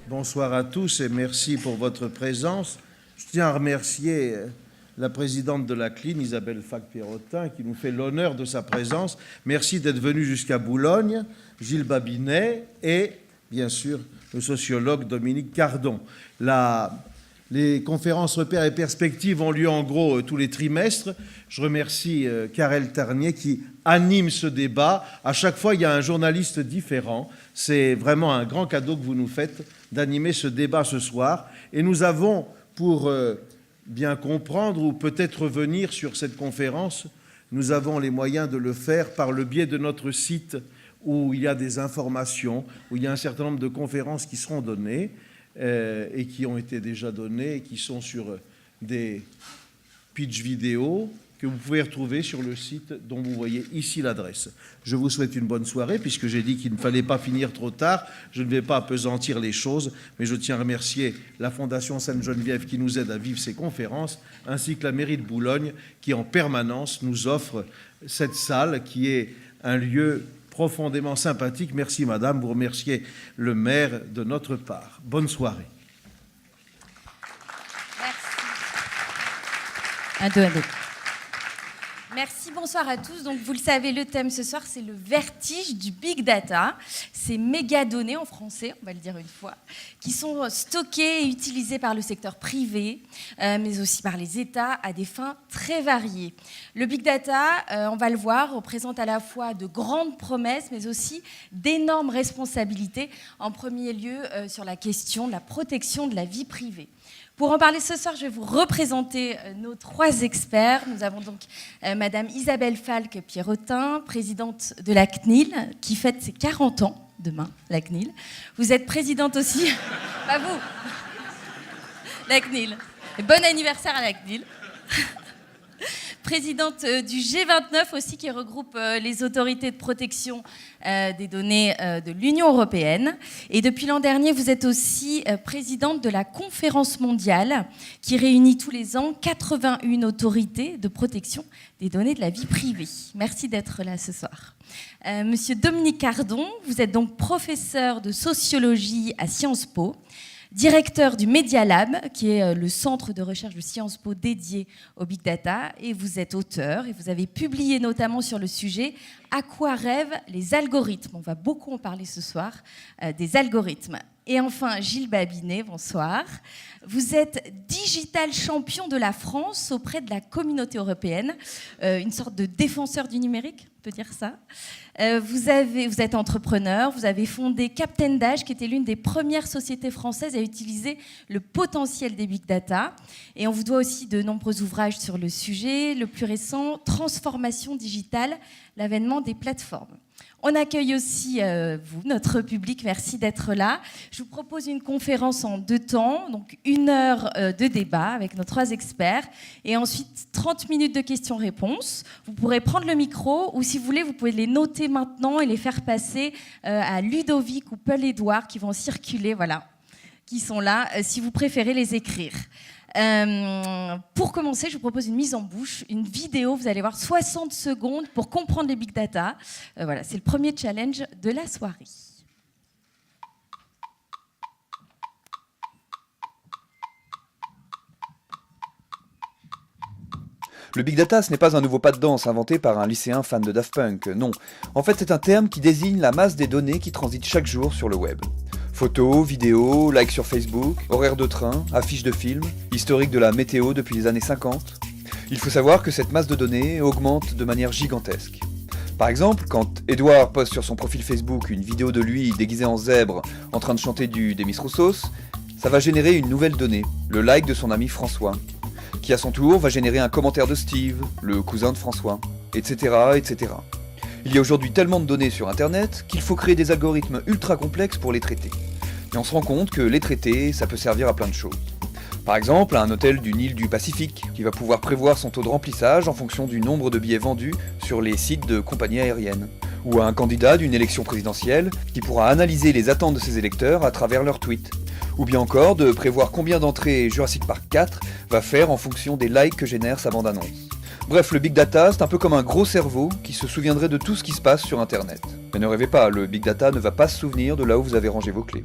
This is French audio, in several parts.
Bonsoir à tous et merci pour votre présence. Je tiens à remercier la présidente de la CLIN, Isabelle Falck-Pierrotin, qui nous fait l'honneur de sa présence. Merci d'être venu jusqu'à Boulogne, Gilles Babinet et, bien sûr, le sociologue Dominique Cardon. Les conférences repères et perspectives ont lieu en gros tous les trimestres. Je remercie Karel Tarnier qui anime ce débat. À chaque fois, il y a un journaliste différent. C'est vraiment un grand cadeau que vous nous faites d'animer ce débat ce soir. Et nous avons, pour bien comprendre ou peut-être revenir sur cette conférence, nous avons les moyens de le faire par le biais de notre site où il y a des informations, où il y a un certain nombre de conférences qui seront données. Et qui ont été déjà donnés et qui sont sur des pitch vidéo que vous pouvez retrouver sur le site dont vous voyez ici l'adresse. Je vous souhaite une bonne soirée, puisque j'ai dit qu'il ne fallait pas finir trop tard. Je ne vais pas appesantir les choses, mais je tiens à remercier la Fondation Sainte-Geneviève qui nous aide à vivre ces conférences, ainsi que la mairie de Boulogne qui en permanence nous offre cette salle qui est un lieu profondément sympathique. Merci madame, vous remerciez le maire de notre part. Bonne soirée. Merci. Merci, bonsoir à tous. Donc, vous le savez, le thème ce soir, c'est le vertige du big data. Ces méga données, en français, on va le dire une fois, qui sont stockées et utilisées par le secteur privé, mais aussi par les États à des fins très variées. Le big data, on va le voir, représente à la fois de grandes promesses, mais aussi d'énormes responsabilités, en premier lieu sur la question de la protection de la vie privée. Pour en parler ce soir, je vais vous représenter nos trois experts. Nous avons donc Madame Isabelle Falck-Pierrotin, présidente de la CNIL, qui fête ses 40 ans demain, la CNIL. Vous êtes présidente aussi, pas vous, la CNIL. Et bon anniversaire à la CNIL. Présidente du G29 aussi, qui regroupe les autorités de protection des données de l'Union européenne. Et depuis l'an dernier, vous êtes aussi présidente de la conférence mondiale qui réunit tous les ans 81 autorités de protection des données de la vie privée. Merci d'être là ce soir. Monsieur Dominique Cardon, vous êtes donc professeur de sociologie à Sciences Po, directeur du Media Lab, qui est le centre de recherche de Sciences Po dédié au Big Data, et vous êtes auteur, et vous avez publié notamment sur le sujet « À quoi rêvent les algorithmes ?» On va beaucoup en parler ce soir, des algorithmes. Et enfin, Gilles Babinet, bonsoir. Vous êtes digital champion de la France auprès de la communauté européenne, une sorte de défenseur du numérique, on peut dire ça. Vous êtes entrepreneur, vous avez fondé Captain Dash, qui était l'une des premières sociétés françaises à utiliser le potentiel des big data. Et on vous doit aussi de nombreux ouvrages sur le sujet. Le plus récent, Transformation digitale, l'avènement des plateformes. On accueille aussi vous, notre public, merci d'être là. Je vous propose une conférence en 2 temps, donc 1 heure de débat avec nos 3 experts et ensuite 30 minutes de questions-réponses. Vous pourrez prendre le micro ou si vous voulez, vous pouvez les noter maintenant et les faire passer à Ludovic ou Paul-Édouard qui vont circuler, voilà, qui sont là, si vous préférez les écrire. Pour commencer, je vous propose une mise en bouche, une vidéo, vous allez voir 60 secondes pour comprendre les big data. Voilà, c'est le premier challenge de la soirée. Le big data, ce n'est pas un nouveau pas de danse inventé par un lycéen fan de Daft Punk, non. En fait, c'est un terme qui désigne la masse des données qui transitent chaque jour sur le web. Photos, vidéos, likes sur Facebook, horaires de train, affiches de films, historique de la météo depuis les années 50. Il faut savoir que cette masse de données augmente de manière gigantesque. Par exemple, quand Edouard poste sur son profil Facebook une vidéo de lui déguisé en zèbre en train de chanter du Demis Roussos, ça va générer une nouvelle donnée, le like de son ami François, qui à son tour va générer un commentaire de Steve, le cousin de François, etc., etc. Il y a aujourd'hui tellement de données sur Internet qu'il faut créer des algorithmes ultra complexes pour les traiter. Et on se rend compte que les traiter, ça peut servir à plein de choses. Par exemple, à un hôtel d'une île du Pacifique, qui va pouvoir prévoir son taux de remplissage en fonction du nombre de billets vendus sur les sites de compagnies aériennes. Ou à un candidat d'une élection présidentielle, qui pourra analyser les attentes de ses électeurs à travers leurs tweets. Ou bien encore de prévoir combien d'entrées Jurassic Park 4 va faire en fonction des likes que génère sa bande-annonce. Bref, le Big Data, c'est un peu comme un gros cerveau qui se souviendrait de tout ce qui se passe sur Internet. Mais ne rêvez pas, le Big Data ne va pas se souvenir de là où vous avez rangé vos clés.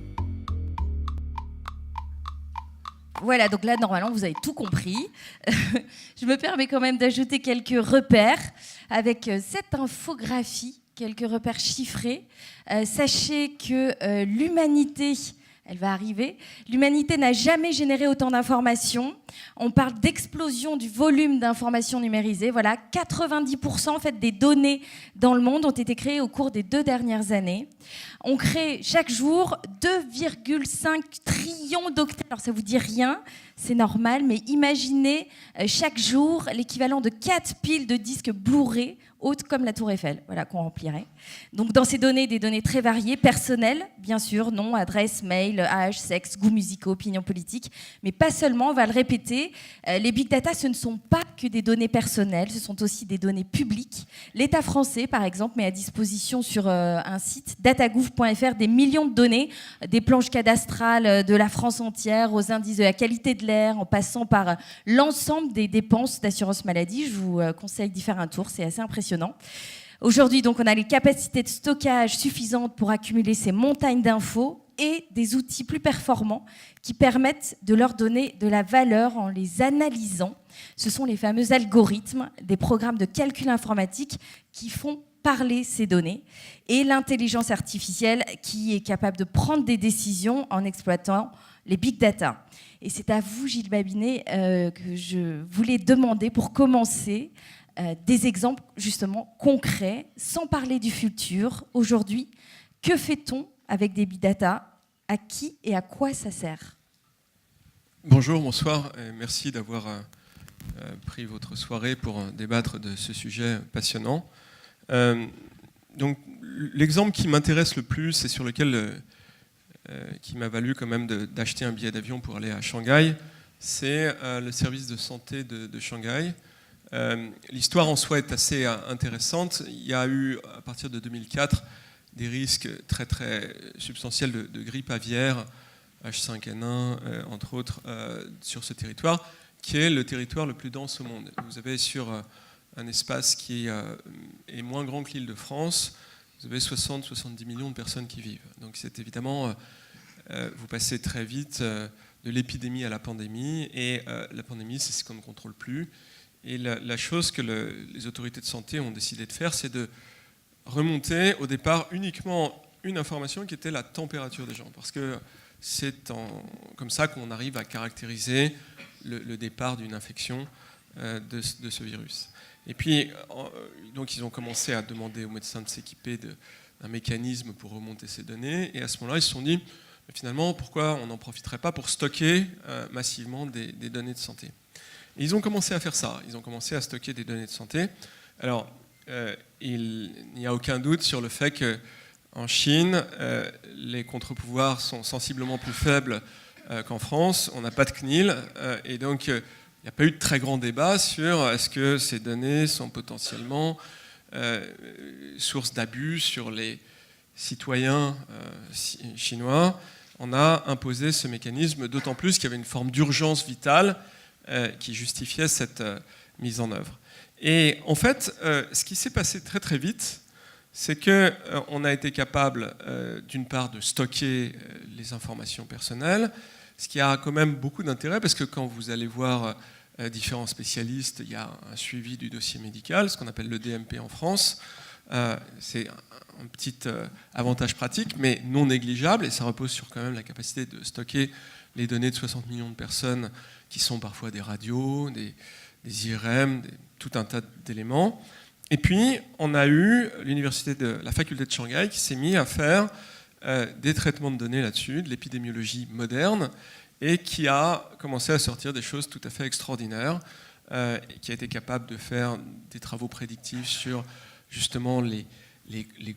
Voilà, donc là, normalement, vous avez tout compris. Je me permets quand même d'ajouter quelques repères avec cette infographie, quelques repères chiffrés. Sachez que l'humanité... Elle va arriver. L'humanité n'a jamais généré autant d'informations. On parle d'explosion du volume d'informations numérisées. Voilà, 90% en fait, des données dans le monde ont été créées au cours des 2 dernières années. On crée chaque jour 2,5 trillions d'octets. Alors ça vous dit rien, c'est normal, mais imaginez chaque jour l'équivalent de 4 piles de disques Blu-ray hautes comme la Tour Eiffel, voilà, qu'on remplirait. Donc dans ces données, des données très variées, personnelles, bien sûr, nom, adresse, mail, âge, sexe, goûts musicaux, opinions politiques, mais pas seulement, on va le répéter, les big data, ce ne sont pas que des données personnelles, ce sont aussi des données publiques. L'État français, par exemple, met à disposition sur un site, datagouv.fr, des millions de données, des planches cadastrales de la France entière, aux indices de la qualité de l'air, en passant par l'ensemble des dépenses d'assurance maladie. Je vous conseille d'y faire un tour, c'est assez impressionnant. Aujourd'hui, donc, on a les capacités de stockage suffisantes pour accumuler ces montagnes d'infos et des outils plus performants qui permettent de leur donner de la valeur en les analysant. Ce sont les fameux algorithmes, des programmes de calcul informatique qui font parler ces données et l'intelligence artificielle qui est capable de prendre des décisions en exploitant les big data. Et c'est à vous, Gilles Babinet, que je voulais demander pour commencer des exemples justement concrets, sans parler du futur. Aujourd'hui, que fait-on avec des big data? À qui et à quoi ça sert? Bonjour, bonsoir, et merci d'avoir pris votre soirée pour débattre de ce sujet passionnant. Donc, l'exemple qui m'intéresse le plus et sur lequel qui m'a valu quand même d'acheter un billet d'avion pour aller à Shanghai, c'est le service de santé de Shanghai. L'histoire en soi est assez intéressante. Il y a eu, à partir de 2004, des risques très très substantiels de grippe aviaire, H5N1, entre autres, sur ce territoire, qui est le territoire le plus dense au monde. Vous avez sur un espace qui est moins grand que l'île de France, vous avez 60-70 millions de personnes qui vivent. Donc c'est évidemment, vous passez très vite de l'épidémie à la pandémie, et la pandémie, c'est ce qu'on ne contrôle plus. Et la chose que les autorités de santé ont décidé de faire, c'est de remonter au départ uniquement une information qui était la température des gens. Parce que c'est comme ça qu'on arrive à caractériser le départ d'une infection de ce virus. Et puis, donc ils ont commencé à demander aux médecins de s'équiper d'un mécanisme pour remonter ces données. Et à ce moment-là, ils se sont dit, finalement, pourquoi on n'en profiterait pas pour stocker massivement des données de santé? Et ils ont commencé à faire ça, ils ont commencé à stocker des données de santé. Alors, il n'y a aucun doute sur le fait qu'en Chine, les contre-pouvoirs sont sensiblement plus faibles qu'en France. On n'a pas de CNIL, et donc il n'y a pas eu de très grand débat sur est-ce que ces données sont potentiellement source d'abus sur les citoyens chinois. On a imposé ce mécanisme, d'autant plus qu'il y avait une forme d'urgence vitale qui justifiait cette mise en œuvre. Et en fait, ce qui s'est passé très très vite, c'est qu'on a été capable, d'une part, de stocker les informations personnelles, ce qui a quand même beaucoup d'intérêt, parce que quand vous allez voir différents spécialistes, il y a un suivi du dossier médical, ce qu'on appelle le DMP en France. C'est un petit avantage pratique, mais non négligeable, et ça repose sur quand même la capacité de stocker les données de 60 millions de personnes qui sont parfois des radios, des IRM, tout un tas d'éléments. Et puis, on a eu la faculté de Shanghai qui s'est mise à faire des traitements de données là-dessus, de l'épidémiologie moderne, et qui a commencé à sortir des choses tout à fait extraordinaires, et qui a été capable de faire des travaux prédictifs sur justement les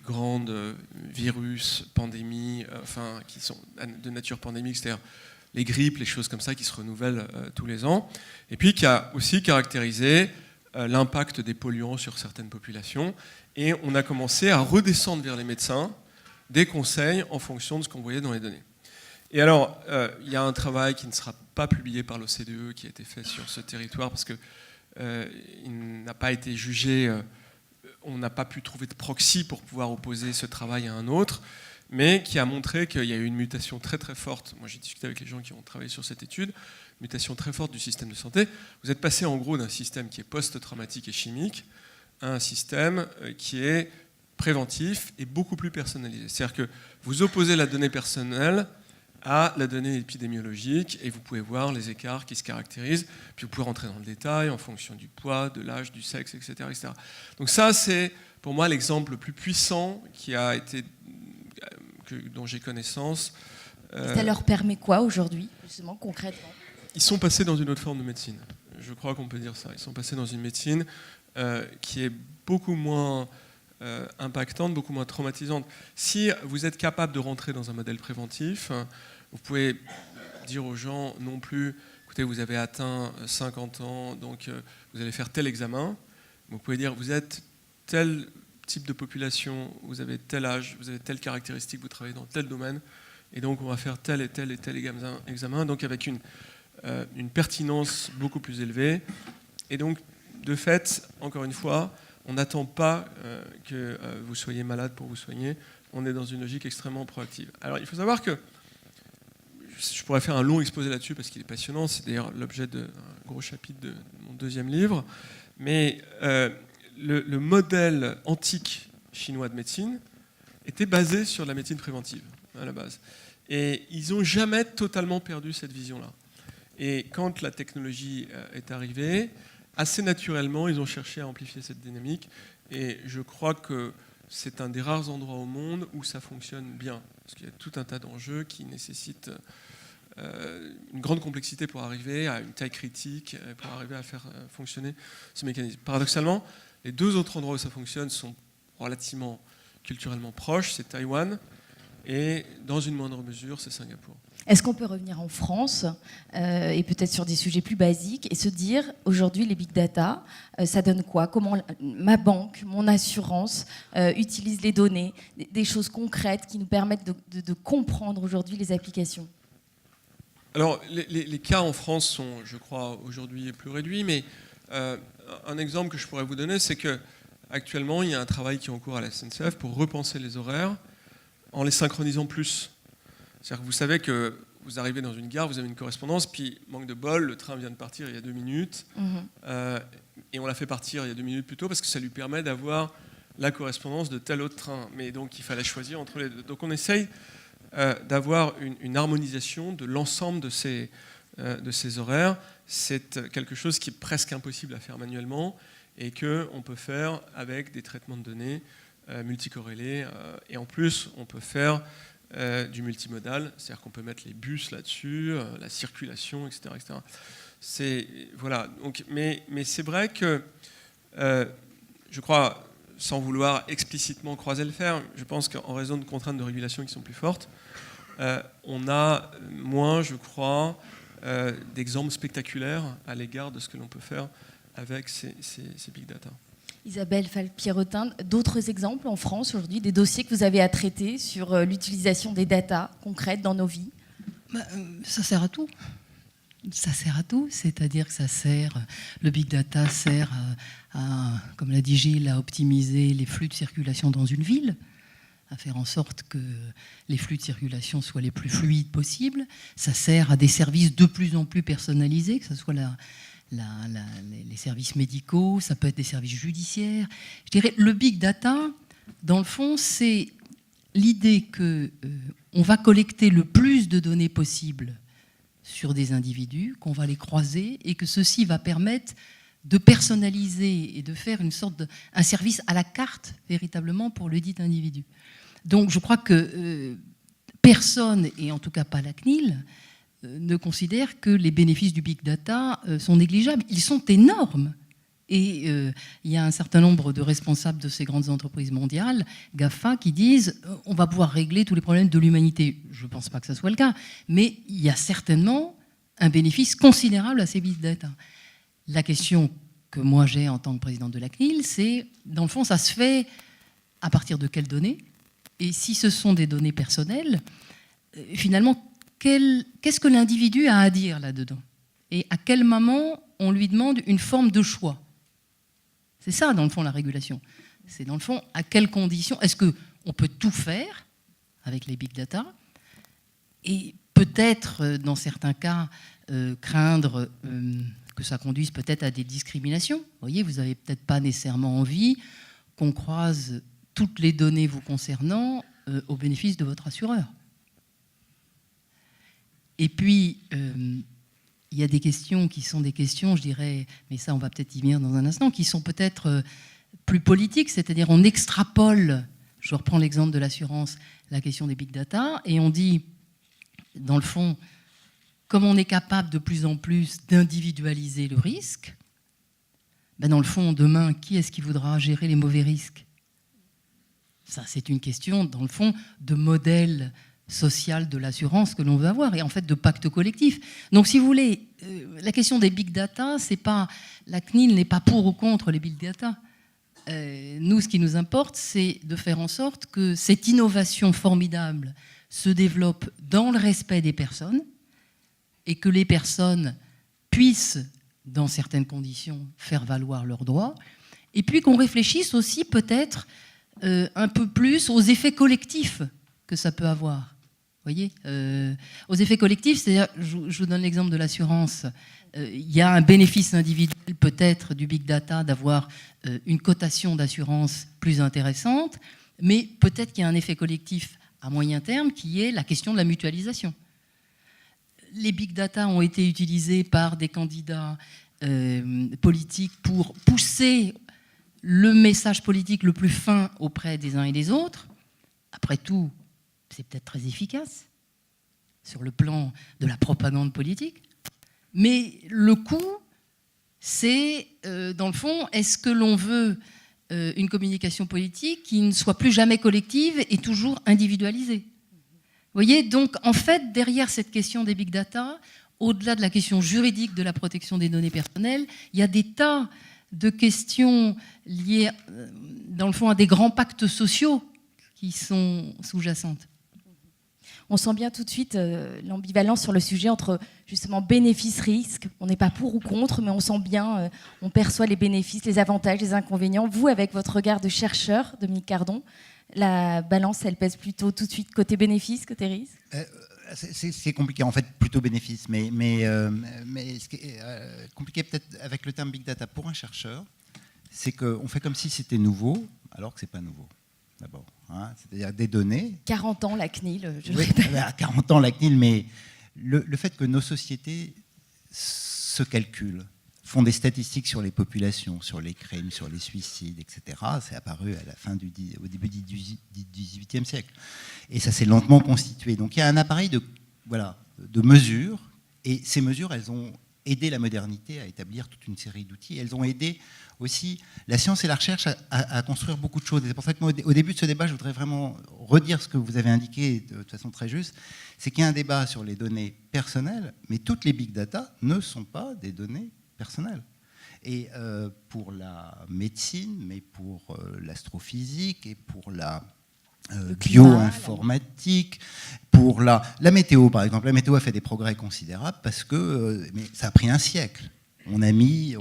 grandes virus, pandémies, qui sont de nature pandémique, c'est-à-dire les grippes, les choses comme ça qui se renouvellent tous les ans, et puis qui a aussi caractérisé l'impact des polluants sur certaines populations, et on a commencé à redescendre vers les médecins des conseils en fonction de ce qu'on voyait dans les données. Et alors, il y a un travail qui ne sera pas publié par l'OCDE qui a été fait sur ce territoire, parce que il n'a pas été jugé, on n'a pas pu trouver de proxy pour pouvoir opposer ce travail à un autre, mais qui a montré qu'il y a eu une mutation très très forte. Moi j'ai discuté avec les gens qui ont travaillé sur cette étude, mutation très forte du système de santé. Vous êtes passé en gros d'un système qui est post-traumatique et chimique à un système qui est préventif et beaucoup plus personnalisé. C'est-à-dire que vous opposez la donnée personnelle à la donnée épidémiologique et vous pouvez voir les écarts qui se caractérisent, puis vous pouvez rentrer dans le détail en fonction du poids, de l'âge, du sexe, etc., etc. Donc ça, c'est pour moi l'exemple le plus puissant qui a été, dont j'ai connaissance. Ça leur permet quoi aujourd'hui, justement, concrètement ? Ils sont passés dans une autre forme de médecine. Je crois qu'on peut dire ça. Ils sont passés dans une médecine qui est beaucoup moins impactante, beaucoup moins traumatisante. Si vous êtes capable de rentrer dans un modèle préventif, vous pouvez dire aux gens non plus, écoutez, vous avez atteint 50 ans, donc vous allez faire tel examen. Vous pouvez dire, vous êtes tel type de population, vous avez tel âge, vous avez telle caractéristique, vous travaillez dans tel domaine, et donc on va faire tel et tel et tel examen, donc avec une pertinence beaucoup plus élevée. Et donc, de fait, encore une fois, on n'attend pas que vous soyez malade pour vous soigner. On est dans une logique extrêmement proactive. Alors, il faut savoir que je pourrais faire un long exposé là-dessus parce qu'il est passionnant. C'est d'ailleurs l'objet d'un gros chapitre de mon deuxième livre. Mais le modèle antique chinois de médecine était basé sur la médecine préventive, à la base. Et ils n'ont jamais totalement perdu cette vision-là. Et quand la technologie est arrivée, assez naturellement, ils ont cherché à amplifier cette dynamique. Et je crois que c'est un des rares endroits au monde où ça fonctionne bien. Parce qu'il y a tout un tas d'enjeux qui nécessitent une grande complexité pour arriver à une taille critique, pour arriver à faire fonctionner ce mécanisme. Paradoxalement, les deux autres endroits où ça fonctionne sont relativement culturellement proches. C'est Taïwan et, dans une moindre mesure, c'est Singapour. Est-ce qu'on peut revenir en France et peut-être sur des sujets plus basiques et se dire, aujourd'hui, les big data, ça donne quoi ? Comment ma banque, mon assurance utilise les données, des choses concrètes qui nous permettent de comprendre aujourd'hui les applications ? Alors, les cas en France sont, je crois, aujourd'hui plus réduits, mais un exemple que je pourrais vous donner, c'est qu'actuellement, il y a un travail qui est en cours à la SNCF pour repenser les horaires en les synchronisant plus. C'est-à-dire que vous savez que vous arrivez dans une gare, vous avez une correspondance, puis, manque de bol, le train vient de partir il y a 2 minutes, et on l'a fait partir il y a 2 minutes plus tôt parce que ça lui permet d'avoir la correspondance de tel autre train. Mais donc, il fallait choisir entre les deux. Donc, on essaye d'avoir une harmonisation de l'ensemble de ces horaires. C'est quelque chose qui est presque impossible à faire manuellement et qu'on peut faire avec des traitements de données multicorrélés. Et en plus, on peut faire du multimodal, c'est-à-dire qu'on peut mettre les bus là-dessus, la circulation, etc. etc. Voilà. Donc, mais c'est vrai que, je crois, sans vouloir explicitement croiser le fer, je pense qu'en raison de contraintes de régulation qui sont plus fortes, on a moins, je crois, d'exemples spectaculaires à l'égard de ce que l'on peut faire avec ces big data. Isabelle Falk-Pierrotin, d'autres exemples en France aujourd'hui, des dossiers que vous avez à traiter sur l'utilisation des datas concrètes dans nos vies ? Ça sert à tout. Ça sert à tout, c'est-à-dire que le big data sert à, comme l'a dit Gilles, à optimiser les flux de circulation dans une ville, à faire en sorte que les flux de circulation soient les plus fluides possibles. Ça sert à des services de plus en plus personnalisés, que ce soit les services médicaux, ça peut être des services judiciaires. Je dirais, le big data, dans le fond, c'est l'idée qu'on va collecter le plus de données possible sur des individus, qu'on va les croiser et que ceci va permettre de personnaliser et de faire un service à la carte véritablement pour le dit individu. Donc je crois que personne, et en tout cas pas la CNIL, ne considère que les bénéfices du big data sont négligeables. Ils sont énormes. Et il y a un certain nombre de responsables de ces grandes entreprises mondiales, GAFA, qui disent on va pouvoir régler tous les problèmes de l'humanité. Je ne pense pas que ça soit le cas, mais il y a certainement un bénéfice considérable à ces big data. La question que moi j'ai en tant que présidente de la CNIL, c'est, dans le fond, ça se fait à partir de quelles données ? Et si ce sont des données personnelles, finalement, qu'est-ce que l'individu a à dire là-dedans ? Et à quel moment on lui demande une forme de choix. C'est ça, dans le fond, la régulation. C'est, dans le fond, à quelles conditions est-ce qu'on peut tout faire avec les big data et peut-être, dans certains cas, craindre que ça conduise peut-être à des discriminations. Vous voyez, vous n'avez peut-être pas nécessairement envie qu'on croise toutes les données vous concernant au bénéfice de votre assureur. Et puis, il y a des questions qui sont des questions, je dirais, mais ça on va peut-être y venir dans un instant, qui sont peut-être plus politiques, c'est-à-dire on extrapole, je reprends l'exemple de l'assurance, la question des big data, et on dit, dans le fond, comme on est capable de plus en plus d'individualiser le risque, ben dans le fond, demain, qui est-ce qui voudra gérer les mauvais risques? Ça, c'est une question, dans le fond, de modèle social de l'assurance que l'on veut avoir, et en fait de pacte collectif. Donc, si vous voulez, la question des big data, c'est pas, la CNIL n'est pas pour ou contre les big data. Nous, ce qui nous importe, c'est de faire en sorte que cette innovation formidable se développe dans le respect des personnes, et que les personnes puissent, dans certaines conditions, faire valoir leurs droits, et puis qu'on réfléchisse aussi peut-être un peu plus aux effets collectifs que ça peut avoir. Vous voyez, aux effets collectifs, c'est-à-dire, je vous donne l'exemple de l'assurance, il y a un bénéfice individuel peut-être du big data d'avoir une cotation d'assurance plus intéressante, mais peut-être qu'il y a un effet collectif à moyen terme qui est la question de la mutualisation. Les big data ont été utilisés par des candidats politiques pour pousser le message politique le plus fin auprès des uns et des autres. Après tout, c'est peut-être très efficace sur le plan de la propagande politique. Mais le coût, c'est, dans le fond, est-ce que l'on veut une communication politique qui ne soit plus jamais collective et toujours individualisée? Vous voyez, donc en fait, derrière cette question des big data, au-delà de la question juridique de la protection des données personnelles, il y a des tas de questions liées, dans le fond, à des grands pactes sociaux qui sont sous-jacentes. On sent bien tout de suite l'ambivalence sur le sujet entre justement bénéfice-risque. On n'est pas pour ou contre, mais on sent bien, on perçoit les bénéfices, les avantages, les inconvénients. Vous, avec votre regard de chercheur, Dominique Cardon, la balance, elle pèse plutôt tout de suite côté bénéfice, côté risque? C'est compliqué, en fait, plutôt bénéfice. Mais ce qui est compliqué peut-être avec le terme big data pour un chercheur, c'est qu'on fait comme si c'était nouveau, alors que ce n'est pas nouveau, d'abord. Hein, c'est-à-dire des données. 40 ans, la CNIL, je oui, répète. 40 ans, la CNIL, mais le fait que nos sociétés se calculent, font des statistiques sur les populations, sur les crimes, sur les suicides, etc. C'est apparu à la fin au début du XVIIIe siècle. Et ça s'est lentement constitué. Donc il y a un appareil de mesures, et ces mesures, elles ont aidé la modernité à établir toute une série d'outils. Elles ont aidé aussi la science et la recherche à construire beaucoup de choses. Et c'est pour ça que moi, au début de ce débat, je voudrais vraiment redire ce que vous avez indiqué de façon très juste, c'est qu'il y a un débat sur les données personnelles, mais toutes les big data ne sont pas des données personnelles. Et pour la médecine, mais pour l'astrophysique et pour la bioinformatique, pour la météo, par exemple. La météo a fait des progrès considérables parce que mais ça a pris un siècle. On a mis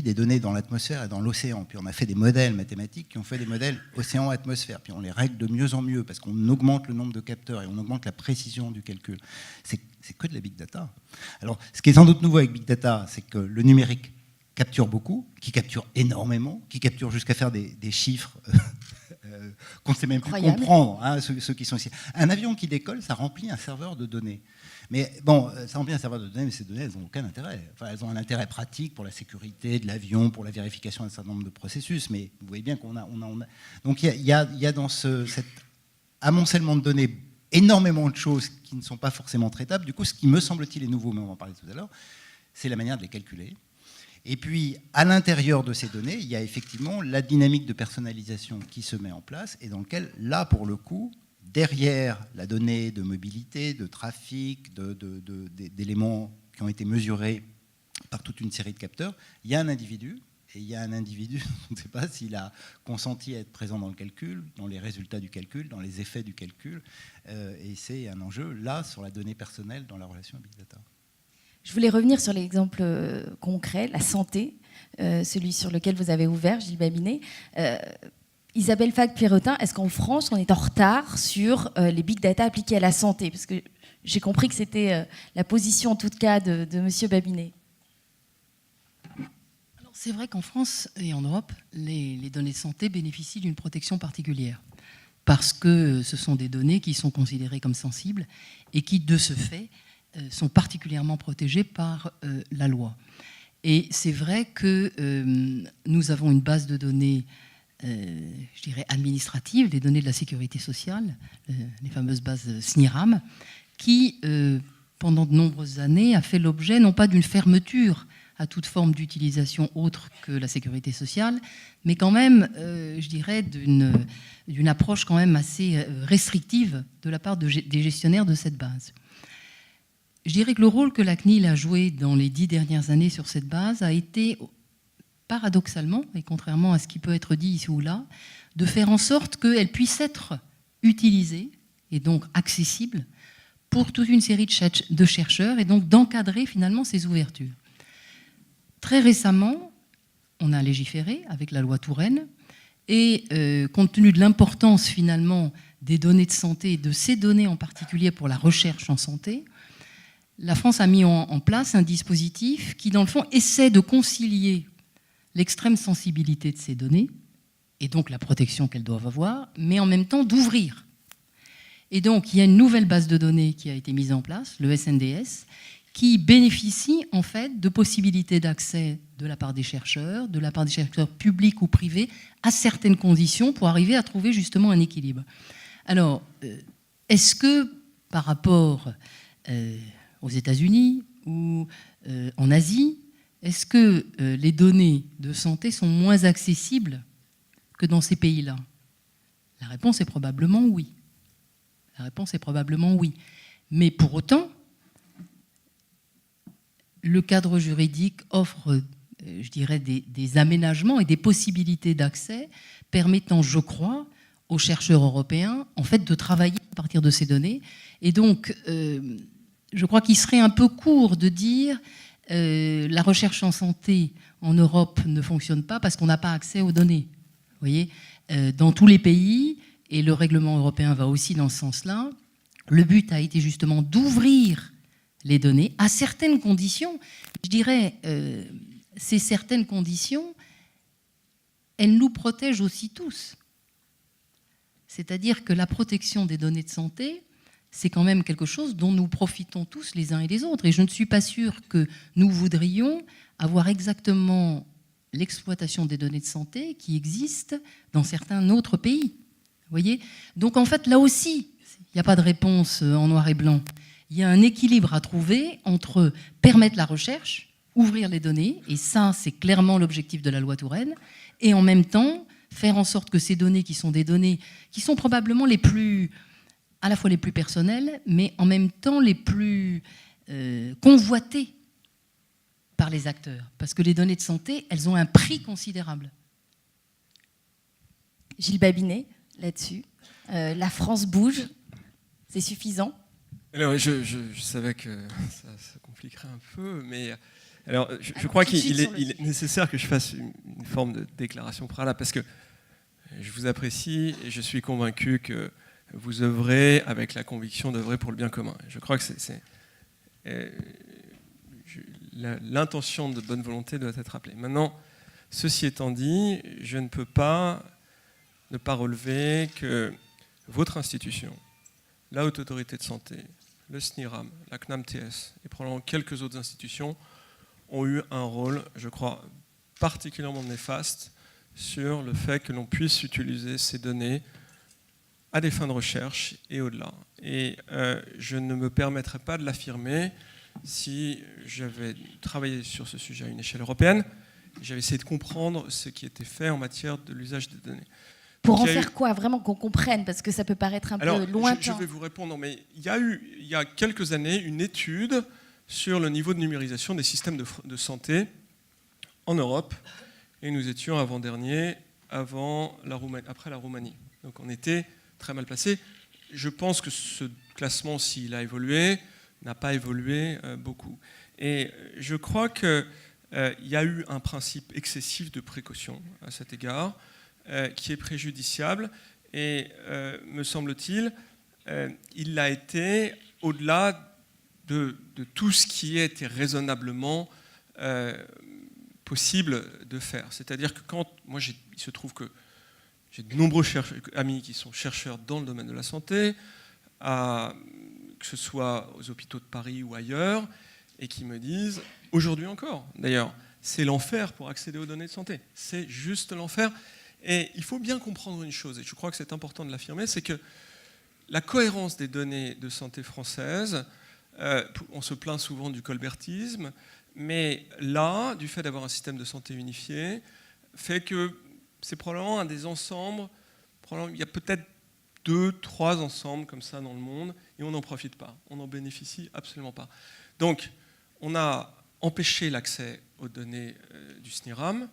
des données dans l'atmosphère et dans l'océan, puis on a fait des modèles mathématiques qui ont fait des modèles océan-atmosphère, puis on les règle de mieux en mieux parce qu'on augmente le nombre de capteurs et on augmente la précision du calcul. C'est que de la big data. Alors, ce qui est sans doute nouveau avec big data, c'est que le numérique capture beaucoup, qui capture énormément, qui capture jusqu'à faire des chiffres qu'on ne sait même plus comprendre, hein, ceux qui sont ici. Un avion qui décolle, ça remplit un serveur de données. Mais bon, ça remplit un serveur de données, mais ces données, elles n'ont aucun intérêt. Enfin, elles ont un intérêt pratique pour la sécurité de l'avion, pour la vérification d'un certain nombre de processus, mais vous voyez bien qu'on a... Donc il y a dans cet amoncellement de données énormément de choses qui ne sont pas forcément traitables. Du coup, ce qui me semble-t-il est nouveau, mais on va en parler tout à l'heure, c'est la manière de les calculer. Et puis, à l'intérieur de ces données, il y a effectivement la dynamique de personnalisation qui se met en place et dans lequel, là, pour le coup, derrière la donnée de mobilité, de trafic, d'éléments qui ont été mesurés par toute une série de capteurs, il y a un individu. Et il y a un individu, on ne sait pas s'il a consenti à être présent dans le calcul, dans les résultats du calcul, dans les effets du calcul. Et c'est un enjeu, là, sur la donnée personnelle dans la relation à Big Data. Je voulais revenir sur l'exemple concret, la santé, celui sur lequel vous avez ouvert, Gilles Babinet. Isabelle Fague-Pierrotin, est-ce qu'en France, on est en retard sur les big data appliqués à la santé? Parce que j'ai compris que c'était la position, en tout cas, de M. Babinet. Alors, c'est vrai qu'en France et en Europe, les données de santé bénéficient d'une protection particulière. Parce que ce sont des données qui sont considérées comme sensibles et qui, de ce fait, sont particulièrement protégées par la loi. Et c'est vrai que nous avons une base de données, je dirais, administratives, les données de la sécurité sociale, les fameuses bases SNIRAM, qui, pendant de nombreuses années, a fait l'objet non pas d'une fermeture à toute forme d'utilisation autre que la sécurité sociale, mais quand même, je dirais, d'une approche quand même assez restrictive de la part des gestionnaires de cette base. Je dirais que le rôle que la CNIL a joué dans les 10 dernières années sur cette base a été, paradoxalement, et contrairement à ce qui peut être dit ici ou là, de faire en sorte qu'elle puisse être utilisée, et donc accessible, pour toute une série de chercheurs, et donc d'encadrer finalement ces ouvertures. Très récemment, on a légiféré avec la loi Touraine, et compte tenu de l'importance finalement des données de santé, et de ces données en particulier pour la recherche en santé, la France a mis en place un dispositif qui, dans le fond, essaie de concilier l'extrême sensibilité de ces données, et donc la protection qu'elles doivent avoir, mais en même temps d'ouvrir. Et donc, il y a une nouvelle base de données qui a été mise en place, le SNDS, qui bénéficie en fait de possibilités d'accès de la part des chercheurs publics ou privés, à certaines conditions pour arriver à trouver justement un équilibre. Alors, est-ce que par rapport aux États-Unis ou en Asie, est-ce que les données de santé sont moins accessibles que dans ces pays-là? La réponse est probablement oui. La réponse est probablement oui. Mais pour autant, le cadre juridique offre, je dirais, des aménagements et des possibilités d'accès permettant, je crois, aux chercheurs européens, en fait, de travailler à partir de ces données. Et donc, je crois qu'il serait un peu court de dire la recherche en santé en Europe ne fonctionne pas parce qu'on n'a pas accès aux données. Vous voyez, dans tous les pays, et le règlement européen va aussi dans ce sens-là, le but a été justement d'ouvrir les données à certaines conditions. Je dirais, ces certaines conditions, elles nous protègent aussi tous. C'est-à-dire que la protection des données de santé, c'est quand même quelque chose dont nous profitons tous les uns et les autres. Et je ne suis pas sûre que nous voudrions avoir exactement l'exploitation des données de santé qui existe dans certains autres pays. Vous voyez ? Donc en fait, là aussi, il n'y a pas de réponse en noir et blanc. Il y a un équilibre à trouver entre permettre la recherche, ouvrir les données, et ça, c'est clairement l'objectif de la loi Touraine, et en même temps, faire en sorte que ces données, qui sont des données qui sont probablement les plus, à la fois les plus personnelles, mais en même temps les plus convoitées par les acteurs. Parce que les données de santé, elles ont un prix considérable. Gilles Babinet, là-dessus. La France bouge, c'est suffisant? Alors, je savais que ça compliquerait un peu, mais alors, je crois qu'il est nécessaire que je fasse une forme de déclaration préalable, parce que je vous apprécie et je suis convaincu que vous œuvrez avec la conviction d'œuvrer pour le bien commun. Je crois que l'intention de bonne volonté doit être rappelée. Maintenant, ceci étant dit, je ne peux pas ne pas relever que votre institution, la Haute Autorité de Santé, le SNIRAM, la CNAMTS et probablement quelques autres institutions ont eu un rôle, je crois, particulièrement néfaste sur le fait que l'on puisse utiliser ces données à des fins de recherche et au-delà. Et je ne me permettrai pas de l'affirmer si j'avais travaillé sur ce sujet à une échelle européenne, j'avais essayé de comprendre ce qui était fait en matière de l'usage des données. Pour en faire quoi? Vraiment qu'on comprenne, parce que ça peut paraître un peu lointain. Je vais vous répondre, mais il y a eu, il y a quelques années, une étude sur le niveau de numérisation des systèmes de santé en Europe, et nous étions avant-dernier, après la Roumanie. Donc on était très mal placés. Je pense que ce classement, s'il a évolué, n'a pas évolué beaucoup. Et je crois qu'il y a eu un principe excessif de précaution à cet égard, qui est préjudiciable. Et me semble-t-il, il l'a été au-delà de tout ce qui était raisonnablement possible de faire. C'est-à-dire que moi, il se trouve que j'ai de nombreux amis qui sont chercheurs dans le domaine de la santé, que ce soit aux hôpitaux de Paris ou ailleurs, et qui me disent, aujourd'hui encore d'ailleurs, c'est l'enfer pour accéder aux données de santé. C'est juste l'enfer. Et il faut bien comprendre une chose, et je crois que c'est important de l'affirmer, c'est que la cohérence des données de santé françaises, on se plaint souvent du colbertisme, mais là, du fait d'avoir un système de santé unifié, fait que c'est probablement un des ensembles, il y a peut-être 2, 3 ensembles comme ça dans le monde, et on n'en profite pas, on n'en bénéficie absolument pas. Donc, on a empêché l'accès aux données du SNIRAM,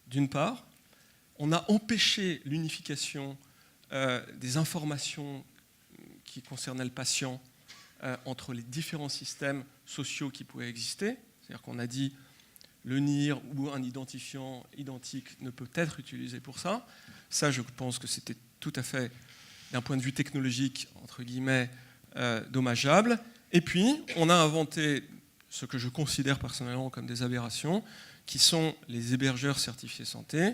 d'une part. On a empêché l'unification des informations qui concernaient le patient entre les différents systèmes sociaux qui pouvaient exister. C'est-à-dire qu'on a dit le NIR ou un identifiant identique ne peut être utilisé pour ça. Ça, je pense que c'était tout à fait, d'un point de vue technologique, entre guillemets, dommageable. Et puis, on a inventé ce que je considère personnellement comme des aberrations, qui sont les hébergeurs certifiés santé,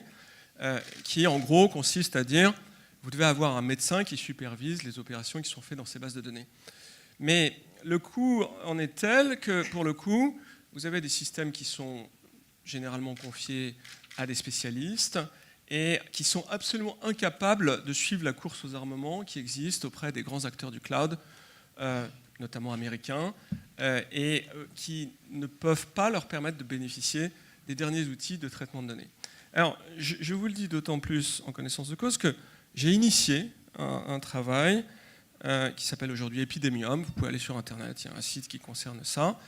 qui en gros consiste à dire vous devez avoir un médecin qui supervise les opérations qui sont faites dans ces bases de données. Mais le coût en est tel que, pour le coup, vous avez des systèmes qui sont généralement confiés à des spécialistes et qui sont absolument incapables de suivre la course aux armements qui existe auprès des grands acteurs du cloud, notamment américains, et qui ne peuvent pas leur permettre de bénéficier des derniers outils de traitement de données. Alors, je vous le dis d'autant plus en connaissance de cause que j'ai initié un travail qui s'appelle aujourd'hui Epidemium. Vous pouvez aller sur Internet, il y a un site qui concerne ça,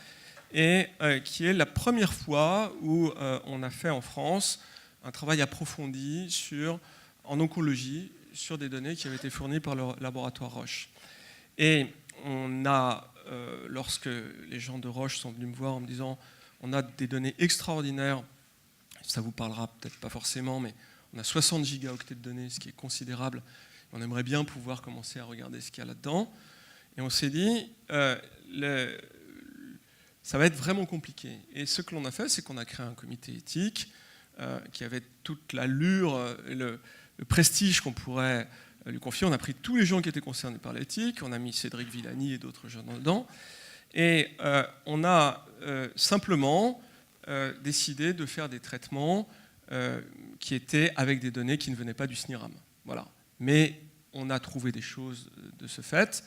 et qui est la première fois où on a fait en France un travail approfondi en oncologie sur des données qui avaient été fournies par le laboratoire Roche. Et on a, lorsque les gens de Roche sont venus me voir en me disant on a des données extraordinaires, ça vous parlera peut-être pas forcément, mais on a 60 gigaoctets de données, ce qui est considérable. On aimerait bien pouvoir commencer à regarder ce qu'il y a là-dedans. Et on s'est dit, ça va être vraiment compliqué. Et ce que l'on a fait, c'est qu'on a créé un comité éthique qui avait toute l'allure, le prestige qu'on pourrait lui confier. On a pris tous les gens qui étaient concernés par l'éthique, on a mis Cédric Villani et d'autres gens dedans, et on a simplement décidé de faire des traitements qui étaient avec des données qui ne venaient pas du SNIRAM. Voilà. Mais on a trouvé des choses de ce fait,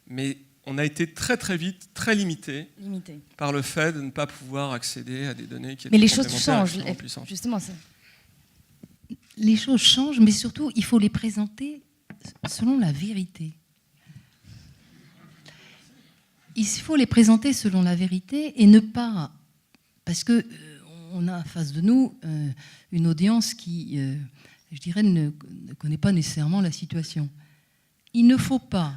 mais on a été très très vite, très limité par le fait de ne pas pouvoir accéder à des données qui étaient complémentaires et puissantes. Justement, ça. Les choses changent, mais surtout, il faut les présenter selon la vérité. Il faut les présenter selon la vérité et ne pas... Parce qu'on a en face de nous une audience qui, je dirais, ne connaît pas nécessairement la situation. Il ne faut pas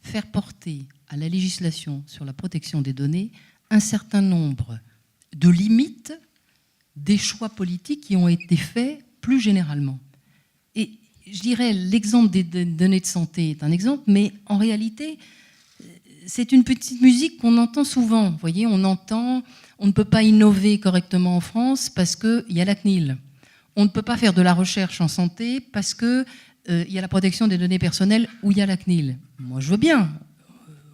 faire porter à la législation sur la protection des données un certain nombre de limites des choix politiques qui ont été faits plus généralement. Et je dirais, l'exemple des données de santé est un exemple, mais en réalité, c'est une petite musique qu'on entend souvent. Vous voyez, on ne peut pas innover correctement en France parce qu'il y a la CNIL. On ne peut pas faire de la recherche en santé parce qu'il y a la protection des données personnelles où il y a la CNIL. Moi, je veux bien.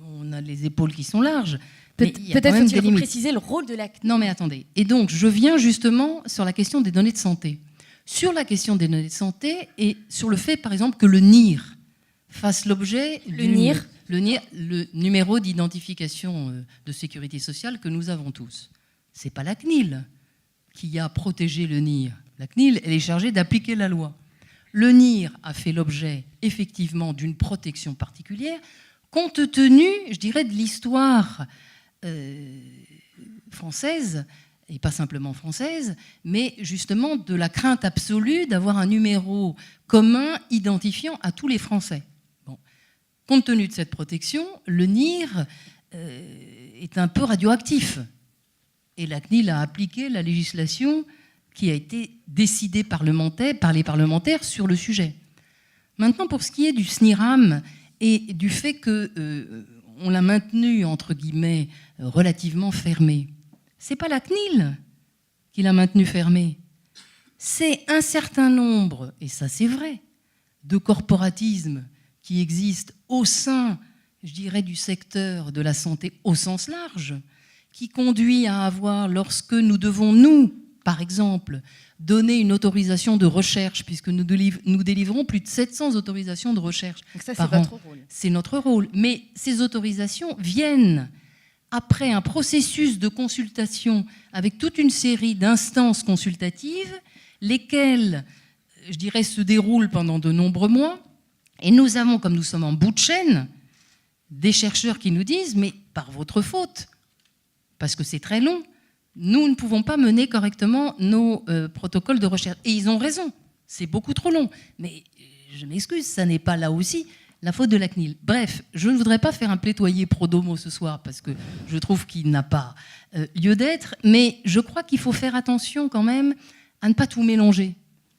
On a les épaules qui sont larges. Peut-être faut-il préciser le rôle de la CNIL. Non, mais attendez. Et donc, je viens justement sur la question des données de santé. Sur la question des données de santé et sur le fait, par exemple, que le NIR fasse l'objet le numéro d'identification de sécurité sociale que nous avons tous. Ce n'est pas la CNIL qui a protégé le NIR. La CNIL, elle est chargée d'appliquer la loi. Le NIR a fait l'objet, effectivement, d'une protection particulière, compte tenu, je dirais, de l'histoire française, et pas simplement française, mais justement de la crainte absolue d'avoir un numéro commun identifiant à tous les Français. Bon. Compte tenu de cette protection, le NIR est un peu radioactif. Et la CNIL a appliqué la législation qui a été décidée par les parlementaires sur le sujet. Maintenant, pour ce qui est du SNIRAM et du fait qu'on l'a maintenu, entre guillemets, relativement fermé, c'est pas la CNIL qui l'a maintenu fermé. C'est un certain nombre, et ça c'est vrai, de corporatisme qui existent au sein, je dirais, du secteur de la santé au sens large, qui conduit à avoir, lorsque nous devons, nous, par exemple, donner une autorisation de recherche, puisque nous délivrons plus de 700 autorisations de recherche Donc ça, par c'est an. votre rôle. C'est notre rôle. Mais ces autorisations viennent après un processus de consultation avec toute une série d'instances consultatives, lesquelles, je dirais, se déroulent pendant de nombreux mois. Et nous avons, comme nous sommes en bout de chaîne, des chercheurs qui nous disent « mais par votre faute, parce que c'est très long, nous ne pouvons pas mener correctement nos protocoles de recherche. » Et ils ont raison, c'est beaucoup trop long. Mais je m'excuse, ça n'est pas là aussi la faute de la CNIL. Bref, je ne voudrais pas faire un plaidoyer pro domo ce soir, parce que je trouve qu'il n'a pas lieu d'être, mais je crois qu'il faut faire attention quand même à ne pas tout mélanger.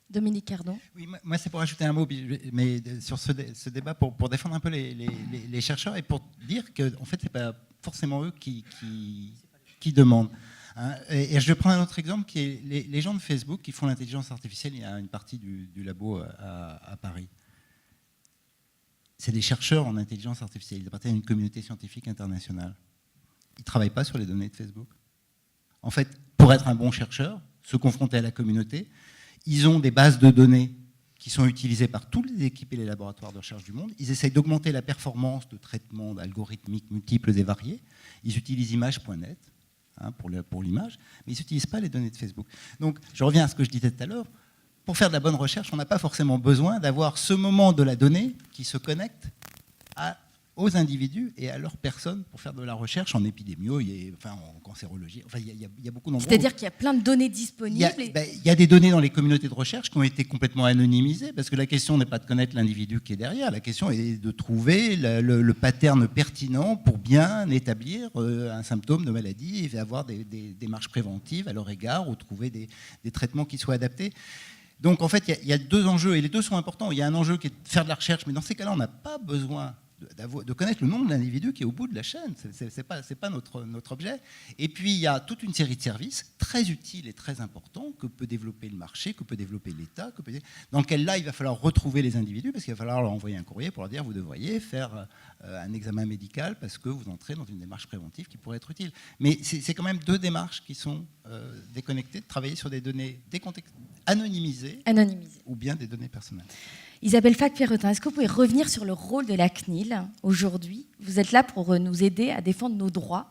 Dominique Cardon. Oui, moi, c'est pour ajouter un mot mais sur ce débat, pour défendre un peu les chercheurs et pour dire que en fait, ce n'est pas forcément eux qui demandent. Hein. Et je vais prendre un autre exemple, qui est les gens de Facebook qui font l'intelligence artificielle. Il y a une partie du labo à Paris. C'est des chercheurs en intelligence artificielle. Ils appartiennent à une communauté scientifique internationale. Ils ne travaillent pas sur les données de Facebook. En fait, pour être un bon chercheur, se confronter à la communauté, ils ont des bases de données qui sont utilisées par toutes les équipes et les laboratoires de recherche du monde. Ils essayent d'augmenter la performance de traitements algorithmiques multiples et variés. Ils utilisent image.net pour l'image, mais ils n'utilisent pas les données de Facebook. Donc, je reviens à ce que je disais tout à l'heure. Pour faire de la bonne recherche, on n'a pas forcément besoin d'avoir ce moment de la donnée qui se connecte aux individus et à leurs personnes pour faire de la recherche en épidémio, en cancérologie. Enfin, il y a beaucoup d'endroits. C'est-à-dire qu'il y a plein de données disponibles. Il y a des données dans les communautés de recherche qui ont été complètement anonymisées, parce que la question n'est pas de connaître l'individu qui est derrière, la question est de trouver le pattern pertinent pour bien établir un symptôme de maladie et avoir des démarches préventives à leur égard ou trouver des traitements qui soient adaptés. Donc en fait, il y a deux enjeux, et les deux sont importants. Il y a un enjeu qui est de faire de la recherche, mais dans ces cas-là, on n'a pas besoin de connaître le nom de l'individu qui est au bout de la chaîne. C'est pas notre objet. Et puis, il y a toute une série de services très utiles et très importants que peut développer le marché, que peut développer l'État, dans lequel là, il va falloir retrouver les individus, parce qu'il va falloir leur envoyer un courrier pour leur dire vous devriez faire un examen médical parce que vous entrez dans une démarche préventive qui pourrait être utile. Mais c'est quand même deux démarches qui sont déconnectées, de travailler sur des données anonymisées ou bien des données personnelles. Isabelle Fac-Pierrotin, est-ce que vous pouvez revenir sur le rôle de la CNIL aujourd'hui ? Vous êtes là pour nous aider à défendre nos droits,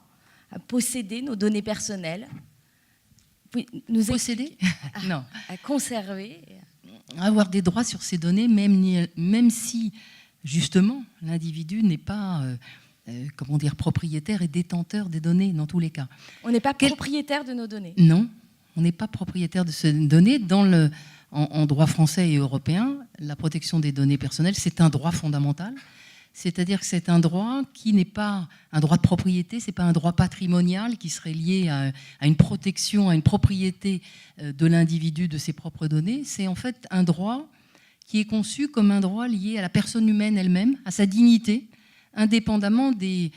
à posséder nos données personnelles. Posséder ? Non. À conserver. Avoir des droits sur ces données, même si, justement, l'individu n'est pas propriétaire et détenteur des données dans tous les cas. On n'est pas propriétaire de nos données ? Non, on n'est pas propriétaire de ces données. En droit français et européen, la protection des données personnelles, c'est un droit fondamental. C'est-à-dire que c'est un droit qui n'est pas un droit de propriété, ce n'est pas un droit patrimonial qui serait lié à une protection, à une propriété de l'individu de ses propres données. C'est en fait un droit qui est conçu comme un droit lié à la personne humaine elle-même, à sa dignité, indépendamment des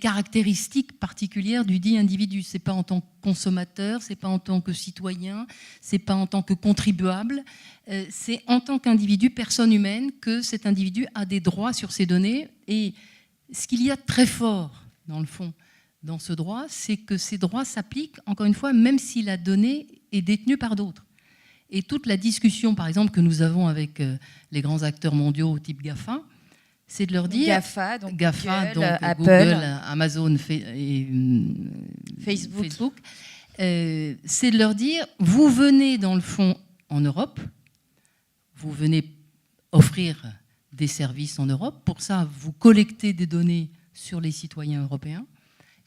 caractéristiques particulières du dit individu. Ce n'est pas en tant que consommateur, ce n'est pas en tant que citoyen, ce n'est pas en tant que contribuable, c'est en tant qu'individu, personne humaine, que cet individu a des droits sur ces données. Et ce qu'il y a de très fort, dans le fond, dans ce droit, c'est que ces droits s'appliquent, encore une fois, même si la donnée est détenue par d'autres. Et toute la discussion, par exemple, que nous avons avec les grands acteurs mondiaux type GAFA, c'est de leur dire... GAFA, donc Apple, Google, Amazon et Facebook. C'est de leur dire, vous venez dans le fond en Europe, vous venez offrir des services en Europe, pour ça vous collectez des données sur les citoyens européens.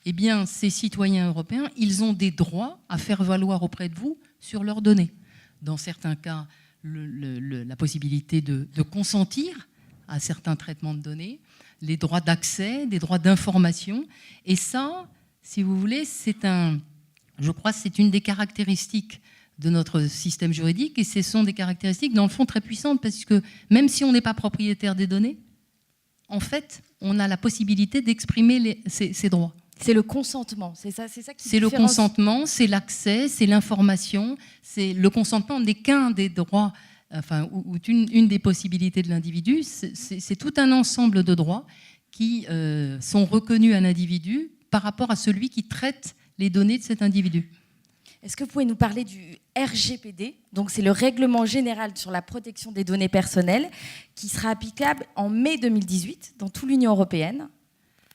Eh bien, ces citoyens européens, ils ont des droits à faire valoir auprès de vous sur leurs données. Dans certains cas, la possibilité de consentir à certains traitements de données, les droits d'accès, des droits d'information. Et ça, si vous voulez, c'est Je crois que c'est une des caractéristiques de notre système juridique, et ce sont des caractéristiques, dans le fond, très puissantes, parce que même si on n'est pas propriétaire des données, en fait, on a la possibilité d'exprimer ces droits. C'est le consentement, c'est ça qui C'est le consentement, c'est l'accès, c'est l'information. Le consentement n'est qu'un des droits, enfin, ou une des possibilités de l'individu. C'est tout un ensemble de droits qui sont reconnus à l'individu par rapport à celui qui traite les données de cet individu. Est-ce que vous pouvez nous parler du RGPD? Donc c'est le Règlement général sur la protection des données personnelles qui sera applicable en mai 2018 dans toute l'Union européenne.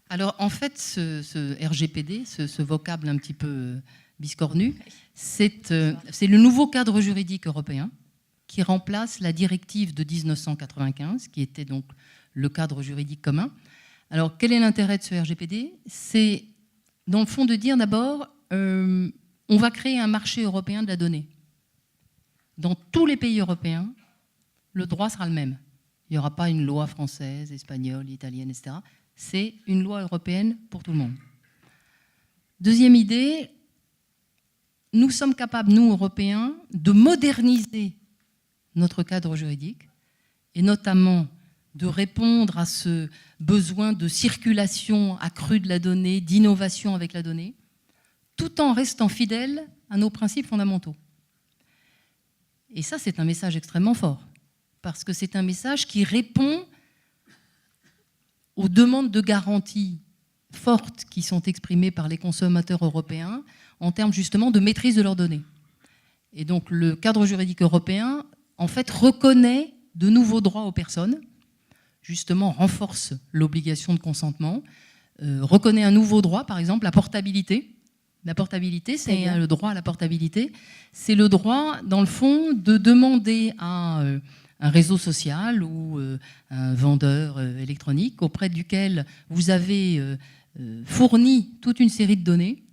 Alors en fait, ce RGPD, ce vocable un petit peu biscornu, c'est le nouveau cadre juridique européen qui remplace la directive de 1995, qui était donc le cadre juridique commun. Alors quel est l'intérêt de ce RGPD? C'est dans le fond de dire d'abord, on va créer un marché européen de la donnée. Dans tous les pays européens, le droit sera le même. Il n'y aura pas une loi française, espagnole, italienne, etc. C'est une loi européenne pour tout le monde. Deuxième idée, nous sommes capables, nous, Européens, de moderniser notre cadre juridique et notamment de répondre à ce besoin de circulation accrue de la donnée, d'innovation avec la donnée, tout en restant fidèles à nos principes fondamentaux. Et ça, c'est un message extrêmement fort, parce que c'est un message qui répond aux demandes de garantie fortes qui sont exprimées par les consommateurs européens en termes justement de maîtrise de leurs données. Et donc le cadre juridique européen, en fait, reconnaît de nouveaux droits aux personnes, justement renforce l'obligation de consentement, reconnaît un nouveau droit, par exemple la portabilité. La portabilité, c'est le droit à la portabilité. C'est le droit, dans le fond, de demander à un réseau social ou un vendeur électronique auprès duquel vous avez fourni toute une série de données,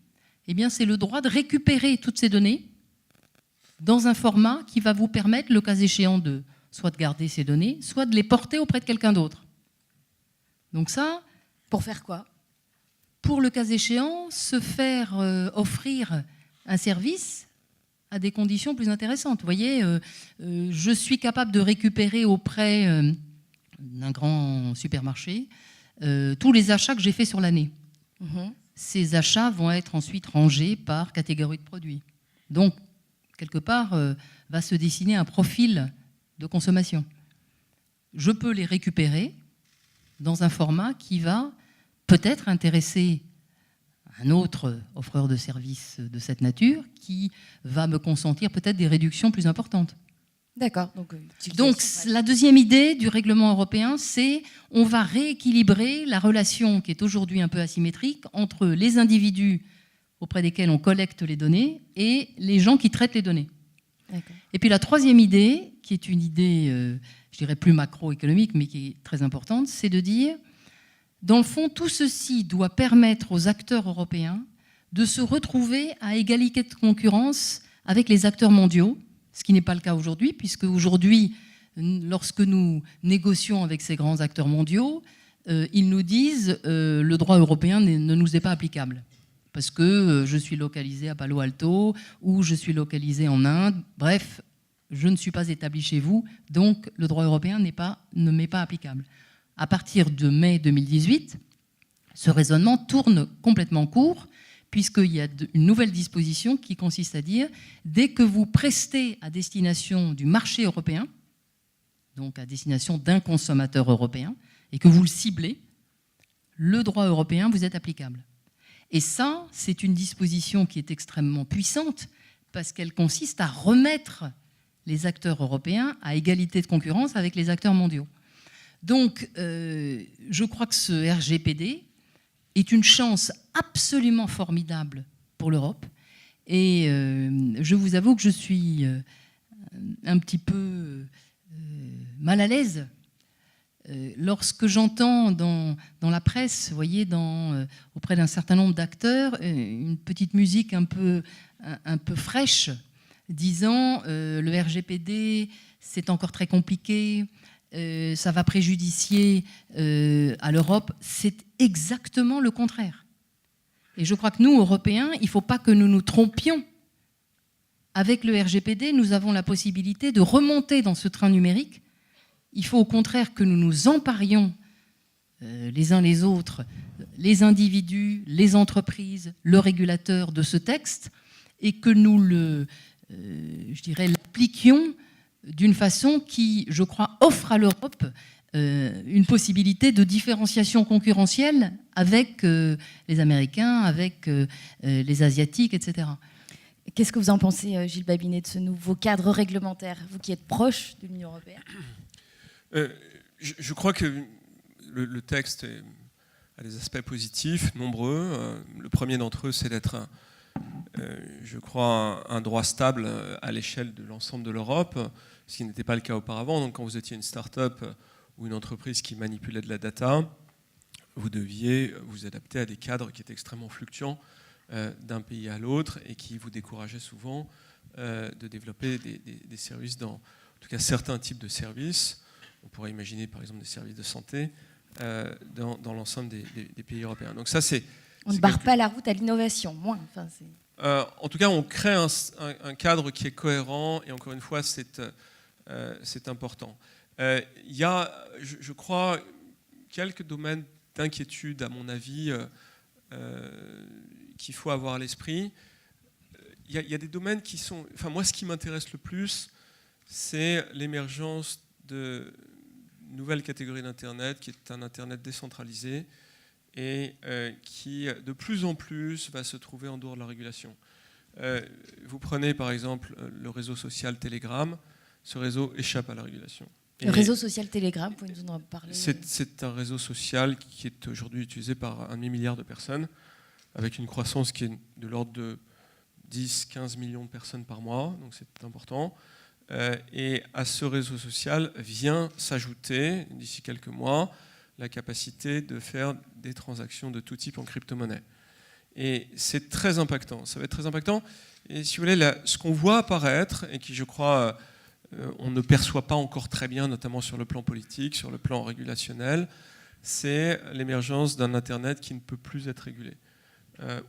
eh bien, c'est le droit de récupérer toutes ces données dans un format qui va vous permettre, le cas échéant, soit de garder ces données, soit de les porter auprès de quelqu'un d'autre. Donc ça... Pour faire quoi? Pour, le cas échéant, se faire offrir un service à des conditions plus intéressantes. Vous voyez, je suis capable de récupérer auprès d'un grand supermarché tous les achats que j'ai faits sur l'année. Mmh. Ces achats vont être ensuite rangés par catégorie de produits. Donc, quelque part, va se dessiner un profil de consommation. Je peux les récupérer dans un format qui va peut-être intéresser un autre offreur de services de cette nature qui va me consentir peut-être des réductions plus importantes. D'accord. Donc la deuxième idée du règlement européen, c'est on va rééquilibrer la relation qui est aujourd'hui un peu asymétrique entre les individus auprès desquels on collecte les données et les gens qui traitent les données. D'accord. Et puis la troisième idée, qui est une idée, je dirais plus macroéconomique, mais qui est très importante, c'est de dire, dans le fond, tout ceci doit permettre aux acteurs européens de se retrouver à égalité de concurrence avec les acteurs mondiaux, ce qui n'est pas le cas aujourd'hui, puisque aujourd'hui, lorsque nous négocions avec ces grands acteurs mondiaux, ils nous disent le droit européen ne nous est pas applicable, parce que je suis localisé à Palo Alto ou je suis localisé en Inde, bref, je ne suis pas établi chez vous, donc le droit européen ne m'est pas applicable. À partir de mai 2018, ce raisonnement tourne complètement court, puisqu'il y a une nouvelle disposition qui consiste à dire, dès que vous prestez à destination du marché européen, donc à destination d'un consommateur européen, et que vous le ciblez, le droit européen vous est applicable. Et ça, c'est une disposition qui est extrêmement puissante, parce qu'elle consiste à remettre les acteurs européens à égalité de concurrence avec les acteurs mondiaux. Donc, je crois que ce RGPD est une chance absolument formidable pour l'Europe. Et je vous avoue que je suis un petit peu mal à l'aise lorsque j'entends dans la presse, vous voyez, auprès d'un certain nombre d'acteurs, une petite musique un peu fraîche, disant le RGPD, c'est encore très compliqué, ça va préjudicier à l'Europe. C'est exactement le contraire. Et je crois que nous, Européens, il ne faut pas que nous nous trompions. Avec le RGPD, nous avons la possibilité de remonter dans ce train numérique. Il faut au contraire que nous nous emparions les uns les autres, les individus, les entreprises, le régulateur de ce texte, et que nous l'appliquions d'une façon qui, je crois, offre à l'Europe une possibilité de différenciation concurrentielle avec les Américains, avec les Asiatiques, etc. Qu'est-ce que vous en pensez, Gilles Babinet, de ce nouveau cadre réglementaire, vous qui êtes proche de l'Union européenne? Je crois que le texte a des aspects positifs, nombreux. Le premier d'entre eux, c'est d'être, je crois, un droit stable à l'échelle de l'ensemble de l'Europe, ce qui n'était pas le cas auparavant. Donc, quand vous étiez une start-up ou une entreprise qui manipulait de la data, vous deviez vous adapter à des cadres qui étaient extrêmement fluctuants d'un pays à l'autre et qui vous décourageaient souvent de développer des services en tout cas certains types de services. On pourrait imaginer par exemple des services de santé dans l'ensemble des pays européens. Donc ça, on ne barre pas la route à l'innovation, moins. Enfin, en tout cas, on crée un cadre qui est cohérent et encore une fois, c'est important. Il y a, je crois, quelques domaines d'inquiétude, à mon avis, qu'il faut avoir à l'esprit. Il y a des domaines qui sont... Enfin, moi, ce qui m'intéresse le plus, c'est l'émergence de nouvelles catégories d'Internet, qui est un Internet décentralisé et qui, de plus en plus, va se trouver en dehors de la régulation. Vous prenez, par exemple, le réseau social Telegram. Ce réseau échappe à la régulation. Le réseau social Telegram, vous pouvez nous en parler? C'est un réseau social qui est aujourd'hui utilisé par 1,5 milliard de personnes, avec une croissance qui est de l'ordre de 10-15 millions de personnes par mois, donc c'est important. Et à ce réseau social vient s'ajouter, d'ici quelques mois, la capacité de faire des transactions de tout type en crypto-monnaie. Et c'est très impactant, ça va être très impactant. Et si vous voulez, ce qu'on voit apparaître, et qui je crois... on ne perçoit pas encore très bien, notamment sur le plan politique, sur le plan régulationnel, c'est l'émergence d'un Internet qui ne peut plus être régulé,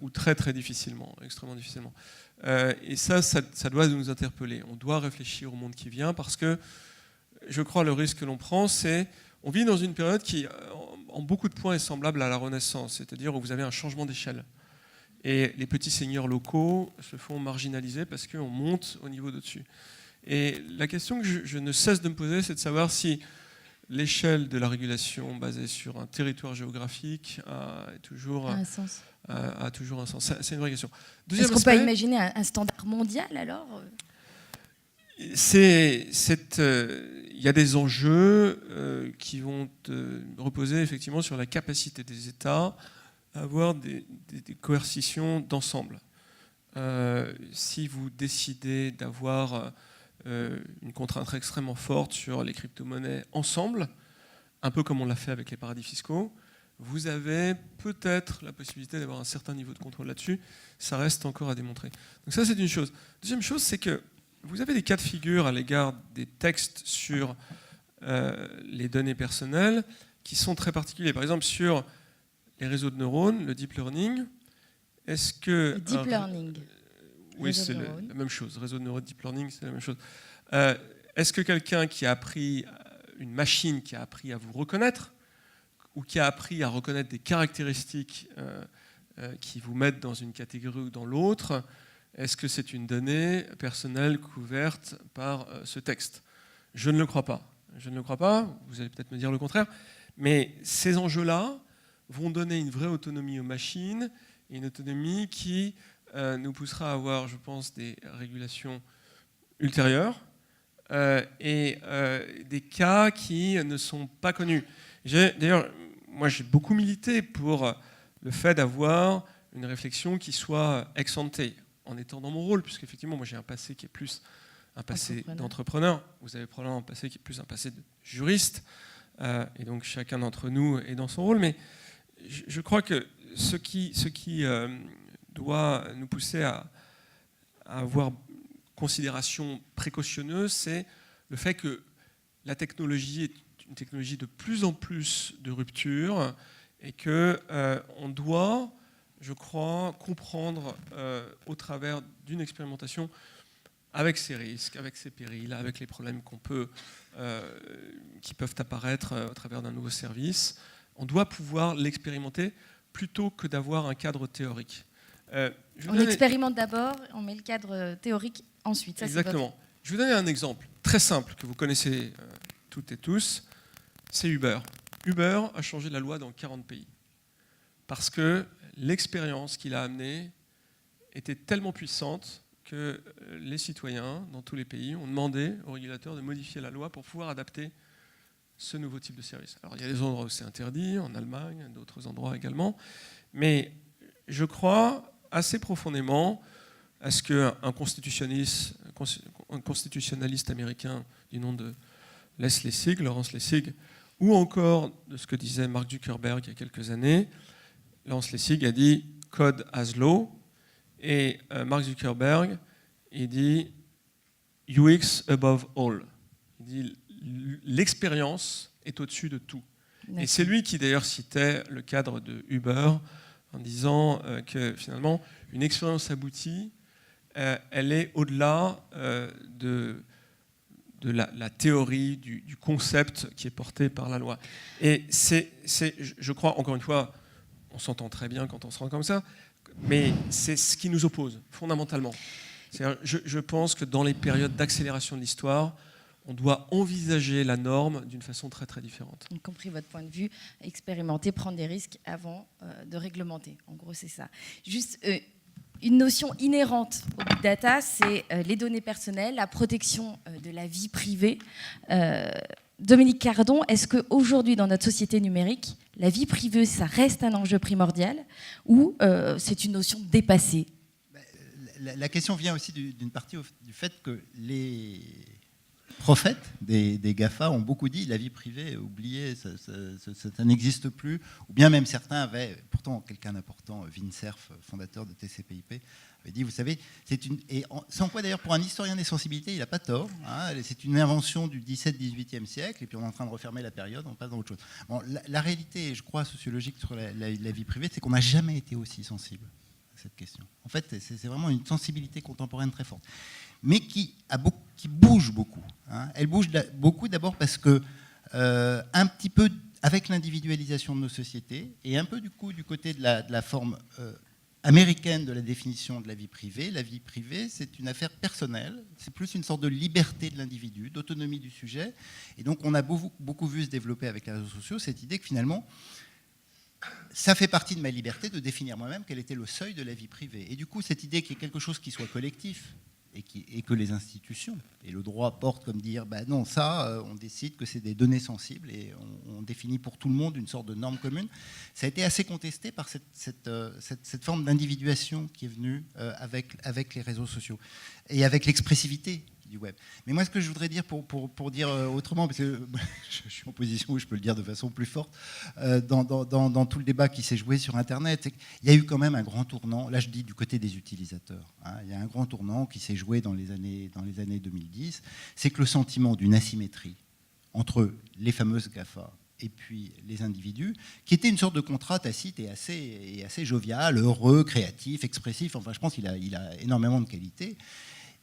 ou très très difficilement, extrêmement difficilement. Et ça doit nous interpeller. On doit réfléchir au monde qui vient, parce que je crois le risque que l'on prend, c'est... On vit dans une période qui, en beaucoup de points, est semblable à la Renaissance, c'est-à-dire où vous avez un changement d'échelle. Et les petits seigneurs locaux se font marginaliser parce qu'on monte au niveau d'au-dessus. Et la question que je ne cesse de me poser, c'est de savoir si l'échelle de la régulation basée sur un territoire géographique a toujours un sens. C'est une vraie question. Est-ce qu'on peut imaginer un standard mondial alors? Il y a des enjeux qui vont reposer effectivement sur la capacité des États à avoir des coercitions d'ensemble. Si vous décidez d'avoir une contrainte extrêmement forte sur les crypto-monnaies ensemble, un peu comme on l'a fait avec les paradis fiscaux, vous avez peut-être la possibilité d'avoir un certain niveau de contrôle là-dessus. Ça reste encore à démontrer. Donc ça, c'est une chose. Deuxième chose, c'est que vous avez des cas de figure à l'égard des textes sur les données personnelles qui sont très particuliers. Par exemple, sur les réseaux de neurones, le deep learning, est-ce que... Deep learning. Oui, c'est la même chose. Réseau de neurones, deep learning, c'est la même chose. Est-ce que quelqu'un qui a appris, une machine qui a appris à vous reconnaître, ou qui a appris à reconnaître des caractéristiques qui vous mettent dans une catégorie ou dans l'autre, est-ce que c'est une donnée personnelle couverte par ce texte? Je ne le crois pas. Je ne le crois pas, vous allez peut-être me dire le contraire, mais ces enjeux-là vont donner une vraie autonomie aux machines, et une autonomie qui nous poussera à avoir, je pense, des régulations ultérieures et des cas qui ne sont pas connus. D'ailleurs, moi j'ai beaucoup milité pour le fait d'avoir une réflexion qui soit ex ante, en étant dans mon rôle, puisqu'effectivement, moi j'ai un passé qui est plus un passé d'entrepreneur, vous avez probablement un passé qui est plus un passé de juriste, et donc chacun d'entre nous est dans son rôle, mais je crois que ce qui doit nous pousser à avoir considération précautionneuse, c'est le fait que la technologie est une technologie de plus en plus de rupture et qu'on doit, je crois, comprendre au travers d'une expérimentation avec ses risques, avec ses périls, avec les problèmes qui peuvent apparaître au travers d'un nouveau service. On doit pouvoir l'expérimenter plutôt que d'avoir un cadre théorique. On expérimente d'abord, on met le cadre théorique ensuite. Ça, exactement. Je vais vous donner un exemple très simple que vous connaissez toutes et tous. C'est Uber. Uber a changé la loi dans 40 pays parce que l'expérience qu'il a amenée était tellement puissante que les citoyens dans tous les pays ont demandé aux régulateurs de modifier la loi pour pouvoir adapter ce nouveau type de service. Alors il y a des endroits où c'est interdit, en Allemagne, d'autres endroits également, mais je crois assez profondément à ce qu'un constitutionnaliste américain du nom de Lawrence Lessig, ou encore de ce que disait Mark Zuckerberg il y a quelques années. Lawrence Lessig a dit « Code as law », et Mark Zuckerberg, il dit « UX above all ». Il dit « l'expérience est au-dessus de tout ». Et c'est lui qui d'ailleurs citait le cadre de Uber en disant que finalement, une expérience aboutie, elle est au-delà de la théorie, du concept qui est porté par la loi. Et je crois, encore une fois, on s'entend très bien quand on se rend comme ça, mais c'est ce qui nous oppose, fondamentalement. Je pense que dans les périodes d'accélération de l'histoire, on doit envisager la norme d'une façon très très différente. Y compris votre point de vue, expérimenter, prendre des risques avant de réglementer. En gros, c'est ça. Juste une notion inhérente au big data, c'est les données personnelles, la protection de la vie privée. Dominique Cardon, est-ce qu'aujourd'hui, dans notre société numérique, la vie privée, ça reste un enjeu primordial ou c'est une notion dépassée ? La question vient aussi d'une partie du fait que les prophètes des GAFA ont beaucoup dit la vie privée, oubliez, ça n'existe plus. Ou bien même certains avaient, pourtant quelqu'un d'important, Vincerf, fondateur de TCP/IP, avait dit, vous savez, sans quoi d'ailleurs pour un historien des sensibilités, il n'a pas tort, hein, c'est une invention du 17-18e siècle, et puis on est en train de refermer la période, on passe dans autre chose. Bon, la réalité, je crois, sociologique sur la vie privée, c'est qu'on n'a jamais été aussi sensible à cette question. En fait, c'est vraiment une sensibilité contemporaine très forte, mais qui bouge beaucoup. Hein. Elle bouge beaucoup d'abord parce que, un petit peu avec l'individualisation de nos sociétés, et un peu du coup du côté de la forme américaine de la définition de la vie privée, c'est une affaire personnelle, c'est plus une sorte de liberté de l'individu, d'autonomie du sujet, et donc on a beaucoup vu se développer avec les réseaux sociaux cette idée que finalement, ça fait partie de ma liberté de définir moi-même quel était le seuil de la vie privée. Et du coup, cette idée qu'il y ait quelque chose qui soit collectif, et que les institutions et le droit portent comme dire bah non, ça, on décide que c'est des données sensibles et on définit pour tout le monde une sorte de norme commune. Ça a été assez contesté par cette forme d'individuation qui est venue avec les réseaux sociaux et avec l'expressivité du web. Mais moi, ce que je voudrais dire pour dire autrement, parce que je suis en position où je peux le dire de façon plus forte, dans tout le débat qui s'est joué sur Internet, c'est qu'il y a eu quand même un grand tournant, là je dis du côté des utilisateurs, hein, il y a un grand tournant qui s'est joué dans les années 2010, c'est que le sentiment d'une asymétrie entre les fameuses GAFA et puis les individus, qui était une sorte de contrat tacite et assez jovial, heureux, créatif, expressif, enfin je pense qu'il a énormément de qualités.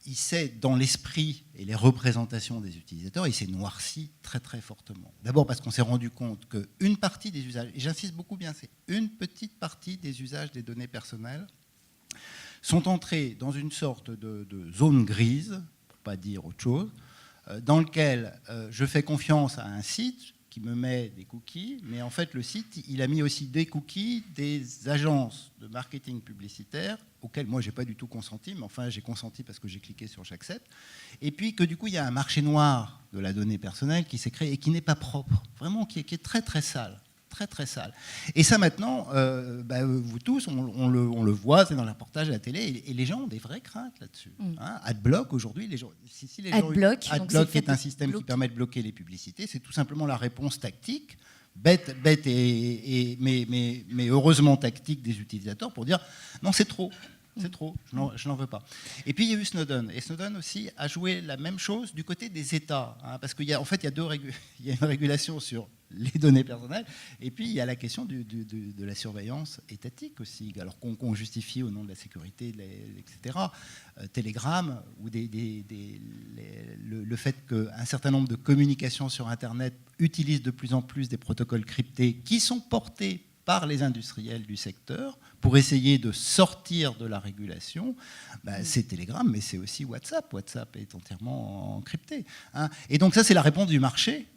Il s'est, dans l'esprit et les représentations des utilisateurs, il s'est noirci très très fortement. D'abord parce qu'on s'est rendu compte qu'une partie des usages, et j'insiste beaucoup bien, c'est une petite partie des usages des données personnelles, sont entrés dans une sorte de zone grise, pour ne pas dire autre chose, dans lequel je fais confiance à un site qui me met des cookies, mais en fait le site, il a mis aussi des cookies des agences de marketing publicitaire auxquelles moi j'ai pas du tout consenti, mais enfin j'ai consenti parce que j'ai cliqué sur j'accepte, et puis que du coup il y a un marché noir de la donnée personnelle qui s'est créé et qui n'est pas propre, vraiment qui est très très sale. Très très sale. Et ça maintenant, vous tous, on le voit, c'est dans les reportages à la télé, et les gens ont des vraies craintes là-dessus. Hein. Adblock aujourd'hui, les gens, Adblock est un système qui permet de bloquer les publicités, c'est tout simplement la réponse tactique, bête mais heureusement tactique des utilisateurs pour dire non c'est trop. C'est trop, je n'en veux pas. Et puis il y a eu Snowden. Et Snowden aussi a joué la même chose du côté des États. Hein, parce qu'il y a, en fait, il y a une régulation sur les données personnelles. Et puis, il y a la question de la surveillance étatique aussi, alors qu'on justifie au nom de la sécurité, etc. Telegram, ou le fait qu'un certain nombre de communications sur Internet utilisent de plus en plus des protocoles cryptés qui sont portés par les industriels du secteur pour essayer de sortir de la régulation, c'est Telegram, mais c'est aussi WhatsApp. WhatsApp est entièrement encrypté. Hein. Et donc ça, c'est la réponse du marché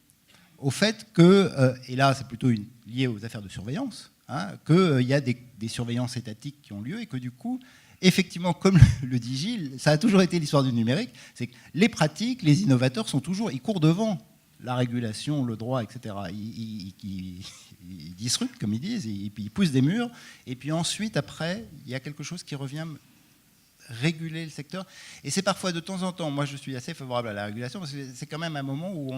au fait que, et là c'est plutôt lié aux affaires de surveillance, hein, qu'il y a des surveillances étatiques qui ont lieu et que du coup, effectivement, comme le dit Gilles, ça a toujours été l'histoire du numérique, c'est que les pratiques, les innovateurs ils courent devant la régulation, le droit, etc. Ils disruptent, comme ils disent, ils poussent des murs, et puis ensuite, après, il y a quelque chose qui revient réguler le secteur. Et c'est parfois, de temps en temps, moi je suis assez favorable à la régulation, parce que c'est quand même un moment où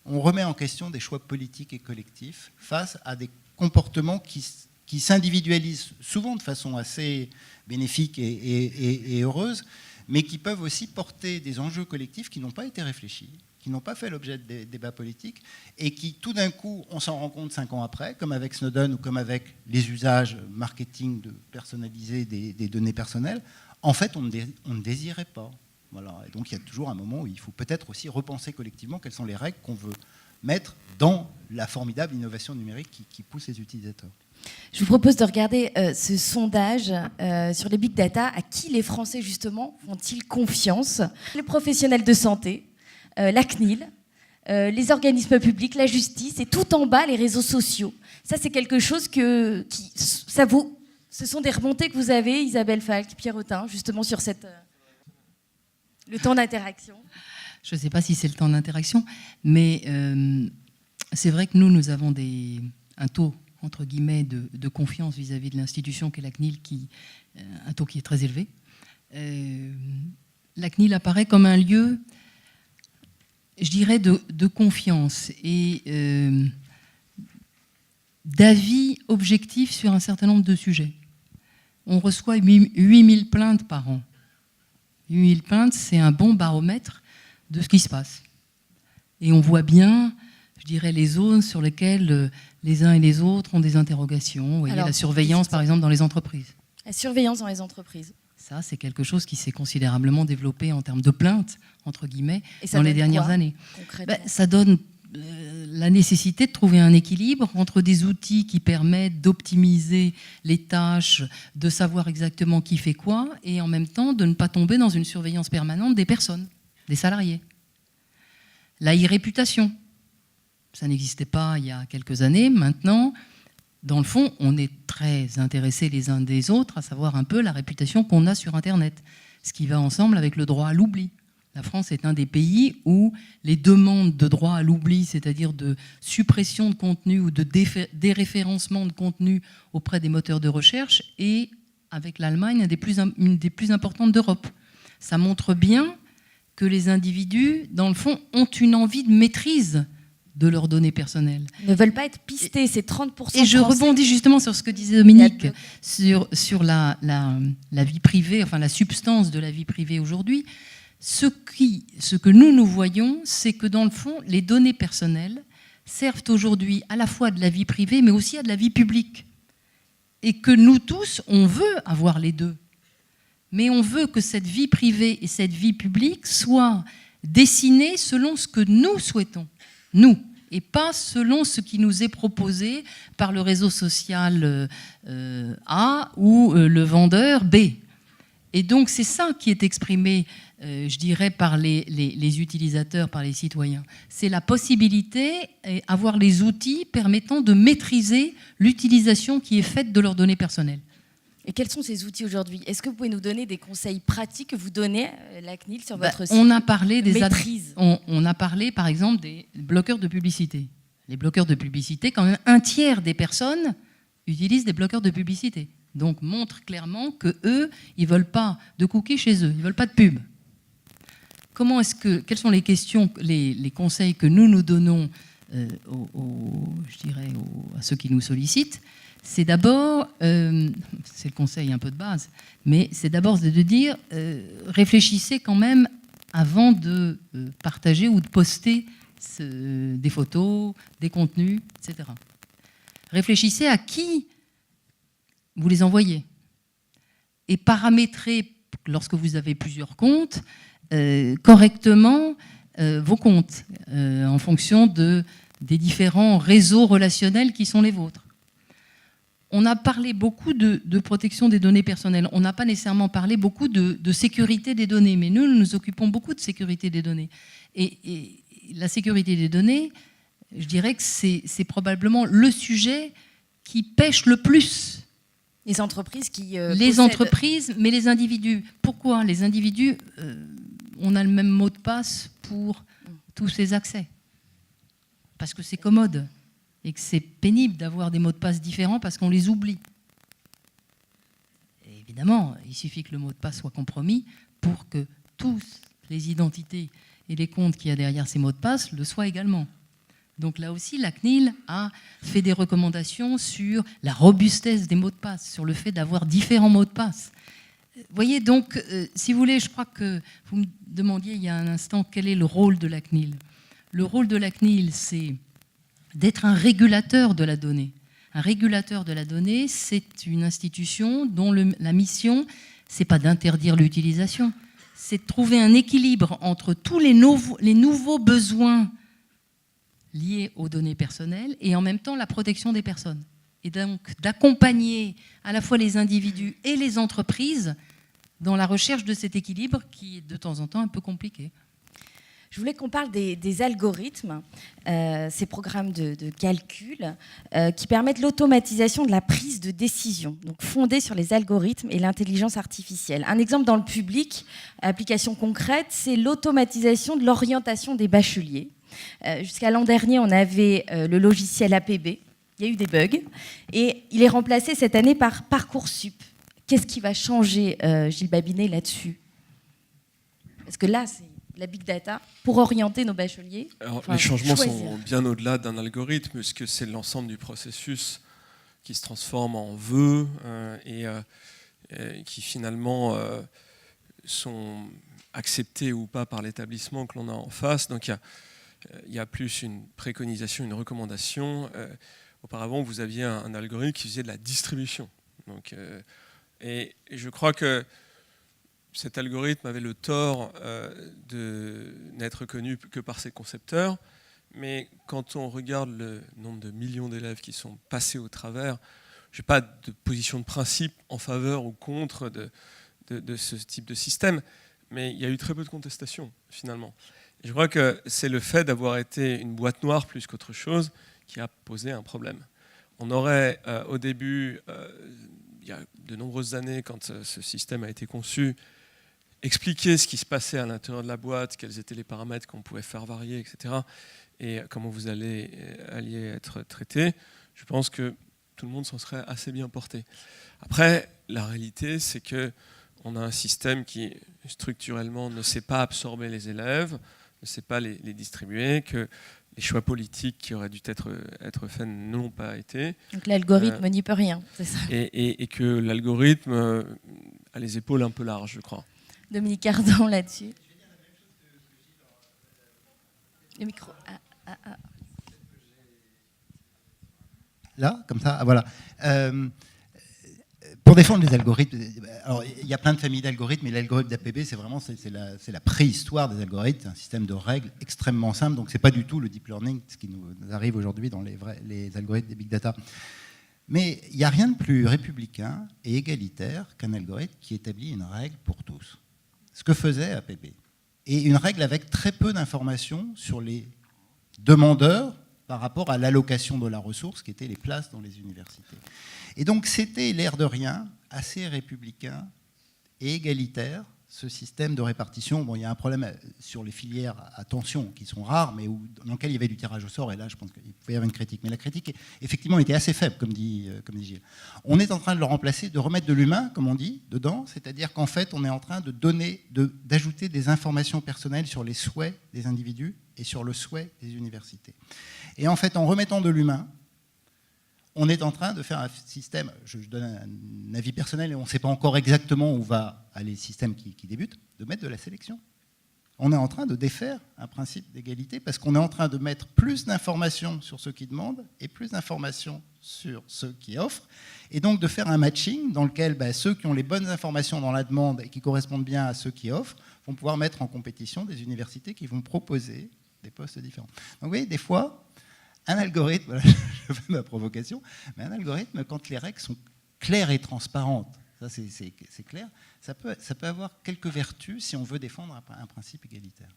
on remet en question des choix politiques et collectifs face à des comportements qui s'individualisent souvent de façon assez bénéfique et heureuse, mais qui peuvent aussi porter des enjeux collectifs qui n'ont pas été réfléchis, qui n'ont pas fait l'objet de débats politiques, et qui, tout d'un coup, on s'en rend compte 5 ans après, comme avec Snowden ou comme avec les usages marketing de personnaliser des données personnelles, en fait, on ne désirait pas. Voilà. Et donc, il y a toujours un moment où il faut peut-être aussi repenser collectivement quelles sont les règles qu'on veut mettre dans la formidable innovation numérique qui pousse les utilisateurs. Je vous propose de regarder ce sondage sur les big data. À qui les Français, justement, font-ils confiance? Les professionnels de santé, la CNIL, les organismes publics, la justice, et tout en bas, les réseaux sociaux. Ça, c'est quelque chose ce sont des remontées que vous avez, Isabelle Falk, Pierre Autin, justement sur le temps d'interaction. Je ne sais pas si c'est le temps d'interaction, mais c'est vrai que nous avons un taux, entre guillemets, de confiance vis-à-vis de l'institution qu'est la CNIL, un taux qui est très élevé. La CNIL apparaît comme un lieu, je dirais, de confiance et d'avis objectifs sur un certain nombre de sujets. On reçoit 8000 plaintes par an. 8000 plaintes, c'est un bon baromètre de ce qui se passe. Et on voit bien, je dirais, les zones sur lesquelles les uns et les autres ont des interrogations. Vous voyez, la surveillance, par exemple, dans les entreprises. La surveillance dans les entreprises. Ça, c'est quelque chose qui s'est considérablement développé en termes de plaintes, entre guillemets, dans les dernières années. Ça donne la nécessité de trouver un équilibre entre des outils qui permettent d'optimiser les tâches, de savoir exactement qui fait quoi, et en même temps de ne pas tomber dans une surveillance permanente des personnes, des salariés. La e-réputation, ça n'existait pas il y a quelques années. Maintenant, dans le fond, on est très intéressés les uns des autres à savoir un peu la réputation qu'on a sur Internet, ce qui va ensemble avec le droit à l'oubli. La France est un des pays où les demandes de droit à l'oubli, c'est-à-dire de suppression de contenu ou de déréférencement de contenu auprès des moteurs de recherche, est, avec l'Allemagne, une des plus importantes d'Europe. Ça montre bien que les individus, dans le fond, ont une envie de maîtrise de leurs données personnelles. Ils ne veulent pas être pistés, c'est 30%. Et je rebondis justement sur ce que disait Dominique, sur la vie privée, enfin la substance de la vie privée aujourd'hui. Ce que nous voyons, c'est que dans le fond, les données personnelles servent aujourd'hui à la fois de la vie privée, mais aussi à de la vie publique. Et que nous tous, on veut avoir les deux. Mais on veut que cette vie privée et cette vie publique soient dessinées selon ce que nous souhaitons, nous, et pas selon ce qui nous est proposé par le réseau social A ou le vendeur B. Et donc c'est ça qui est exprimé, je dirais, par les utilisateurs, par les citoyens. C'est la possibilité, avoir les outils permettant de maîtriser l'utilisation qui est faite de leurs données personnelles. Et quels sont ces outils aujourd'hui? Est-ce que vous pouvez nous donner des conseils pratiques que vous donnez, la CNIL, sur votre site? On a parlé maîtrise. On a parlé, par exemple, des bloqueurs de publicité. Les bloqueurs de publicité, quand même, 1/3 des personnes utilisent des bloqueurs de publicité. Donc, montre clairement qu'eux, ils ne veulent pas de cookies chez eux, ils ne veulent pas de pub. Quelles sont les questions, les conseils que nous donnons à ceux qui nous sollicitent? C'est d'abord, c'est le conseil un peu de base, mais c'est d'abord de dire, réfléchissez quand même avant de partager ou de poster des photos, des contenus, etc. Réfléchissez à qui vous les envoyez et paramétrez, lorsque vous avez plusieurs comptes, correctement vos comptes en fonction des différents réseaux relationnels qui sont les vôtres. On a parlé beaucoup de protection des données personnelles. On n'a pas nécessairement parlé beaucoup de sécurité des données, mais nous nous occupons beaucoup de sécurité des données. Et la sécurité des données, je dirais que c'est probablement le sujet qui pêche le plus. Les entreprises qui les entreprises, mais les individus. Pourquoi ? Les individus, on a le même mot de passe pour tous ces accès. Parce que c'est commode et que c'est pénible d'avoir des mots de passe différents parce qu'on les oublie. Et évidemment, il suffit que le mot de passe soit compromis pour que tous les identités et les comptes qu'il y a derrière ces mots de passe le soient également. Donc là aussi, la CNIL a fait des recommandations sur la robustesse des mots de passe, sur le fait d'avoir différents mots de passe. Vous voyez, donc, si vous voulez, je crois que vous me demandiez il y a un instant quel est le rôle de la CNIL. Le rôle de la CNIL, c'est d'être un régulateur de la donnée. Un régulateur de la donnée, c'est une institution dont la mission, c'est pas d'interdire l'utilisation, c'est de trouver un équilibre entre tous les nouveaux besoins liés aux données personnelles et en même temps la protection des personnes. Et donc d'accompagner à la fois les individus et les entreprises dans la recherche de cet équilibre qui est de temps en temps un peu compliqué. Je voulais qu'on parle des algorithmes, ces programmes de calcul qui permettent l'automatisation de la prise de décision, donc fondée sur les algorithmes et l'intelligence artificielle. Un exemple dans le public, application concrète, c'est l'automatisation de l'orientation des bacheliers. Jusqu'à l'an dernier, on avait le logiciel APB. Il y a eu des bugs. Et il est remplacé cette année par Parcoursup. Qu'est-ce qui va changer, Gilles Babinet, là-dessus ? Parce que là, c'est la big data pour orienter nos bacheliers. Alors, les changements sont bien au-delà d'un algorithme, puisque c'est l'ensemble du processus qui se transforme en vœux et qui finalement sont acceptés ou pas par l'établissement que l'on a en face. Donc il y a plus une préconisation, une recommandation. Auparavant, vous aviez un algorithme qui faisait de la distribution. Donc, et je crois que cet algorithme avait le tort de n'être connu que par ses concepteurs. Mais quand on regarde le nombre de millions d'élèves qui sont passés au travers, je n'ai pas de position de principe en faveur ou contre de ce type de système. Mais il y a eu très peu de contestations, finalement. Et je crois que c'est le fait d'avoir été une boîte noire plus qu'autre chose qui a posé un problème. On aurait, au début, il y a de nombreuses années, quand ce système a été conçu, expliqué ce qui se passait à l'intérieur de la boîte, quels étaient les paramètres qu'on pouvait faire varier, etc., et comment vous alliez être traité. Je pense que tout le monde s'en serait assez bien porté. Après, la réalité, c'est qu'on a un système qui, structurellement, ne sait pas absorber les élèves, ne sait pas les distribuer, que les choix politiques qui auraient dû être faits ne l'ont pas été. Donc l'algorithme n'y peut rien, c'est ça. Et que l'algorithme a les épaules un peu larges, je crois. Dominique Ardant, là-dessus. Le micro. Là, comme ça, voilà. Pour défendre les algorithmes, alors il y a plein de familles d'algorithmes, mais l'algorithme d'APB, c'est la préhistoire des algorithmes, c'est un système de règles extrêmement simple, donc c'est pas du tout le deep learning, ce qui nous arrive aujourd'hui dans les algorithmes des big data. Mais il n'y a rien de plus républicain et égalitaire qu'un algorithme qui établit une règle pour tous. Ce que faisait APB. Et une règle avec très peu d'informations sur les demandeurs par rapport à l'allocation de la ressource qui étaient les places dans les universités. Et donc c'était, l'air de rien, assez républicain et égalitaire, ce système de répartition. Bon, il y a un problème sur les filières à tension, qui sont rares, mais dans lequel il y avait du tirage au sort, et là je pense qu'il pouvait y avoir une critique. Mais la critique, effectivement, était assez faible, comme dit Gilles. On est en train de le remplacer, de remettre de l'humain, comme on dit, dedans, c'est-à-dire qu'en fait, on est en train d'ajouter des informations personnelles sur les souhaits des individus et sur le souhait des universités. Et en fait, en remettant de l'humain, on est en train de faire un système, je donne un avis personnel et on ne sait pas encore exactement où va aller le système qui débute, de mettre de la sélection. On est en train de défaire un principe d'égalité parce qu'on est en train de mettre plus d'informations sur ceux qui demandent et plus d'informations sur ceux qui offrent, et donc de faire un matching dans lequel ceux qui ont les bonnes informations dans la demande et qui correspondent bien à ceux qui offrent vont pouvoir mettre en compétition des universités qui vont proposer des postes différents. Donc vous voyez, des fois, un algorithme, voilà, je fais ma provocation, mais un algorithme, quand les règles sont claires et transparentes, ça c'est clair, ça peut avoir quelques vertus si on veut défendre un principe égalitaire.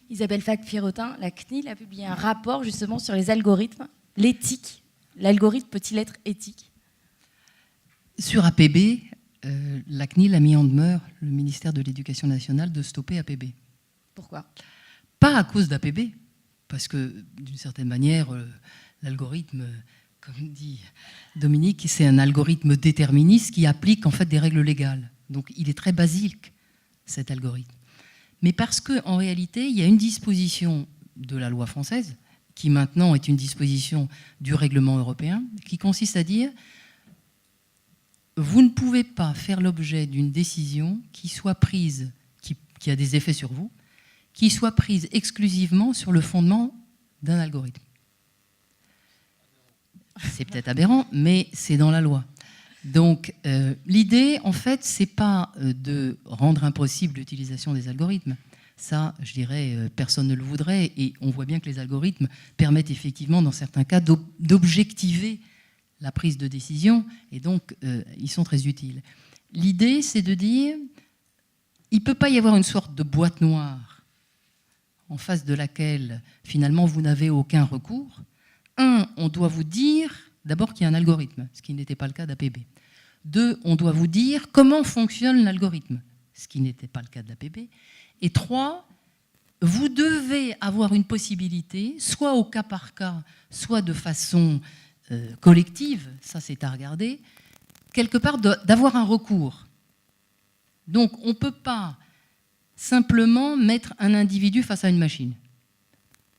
Isabelle Fac-Pierrotin, la CNIL a publié un rapport justement sur les algorithmes, l'éthique. L'algorithme peut-il être éthique? Sur APB, la CNIL a mis en demeure le ministère de l'Éducation nationale de stopper APB. Pourquoi? Pas à cause d'APB, parce que d'une certaine manière, l'algorithme, comme dit Dominique, c'est un algorithme déterministe qui applique en fait des règles légales. Donc il est très basique, cet algorithme. Mais parce qu'en réalité, il y a une disposition de la loi française, qui maintenant est une disposition du règlement européen, qui consiste à dire vous ne pouvez pas faire l'objet d'une décision qui soit prise, qui a des effets sur vous, qui soit prise exclusivement sur le fondement d'un algorithme. C'est peut-être aberrant, mais c'est dans la loi. Donc l'idée, en fait, c'est pas de rendre impossible l'utilisation des algorithmes. Ça, je dirais, personne ne le voudrait. Et on voit bien que les algorithmes permettent effectivement, dans certains cas, d'objectiver la prise de décision. Et donc, ils sont très utiles. L'idée, c'est de dire, il ne peut pas y avoir une sorte de boîte noire en face de laquelle, finalement, vous n'avez aucun recours. On doit vous dire, d'abord, qu'il y a un algorithme, ce qui n'était pas le cas d'APB. 2, on doit vous dire comment fonctionne l'algorithme, ce qui n'était pas le cas de l'APB. Et 3, vous devez avoir une possibilité, soit au cas par cas, soit de façon collective, ça c'est à regarder, quelque part d'avoir un recours. Donc on ne peut pas simplement mettre un individu face à une machine.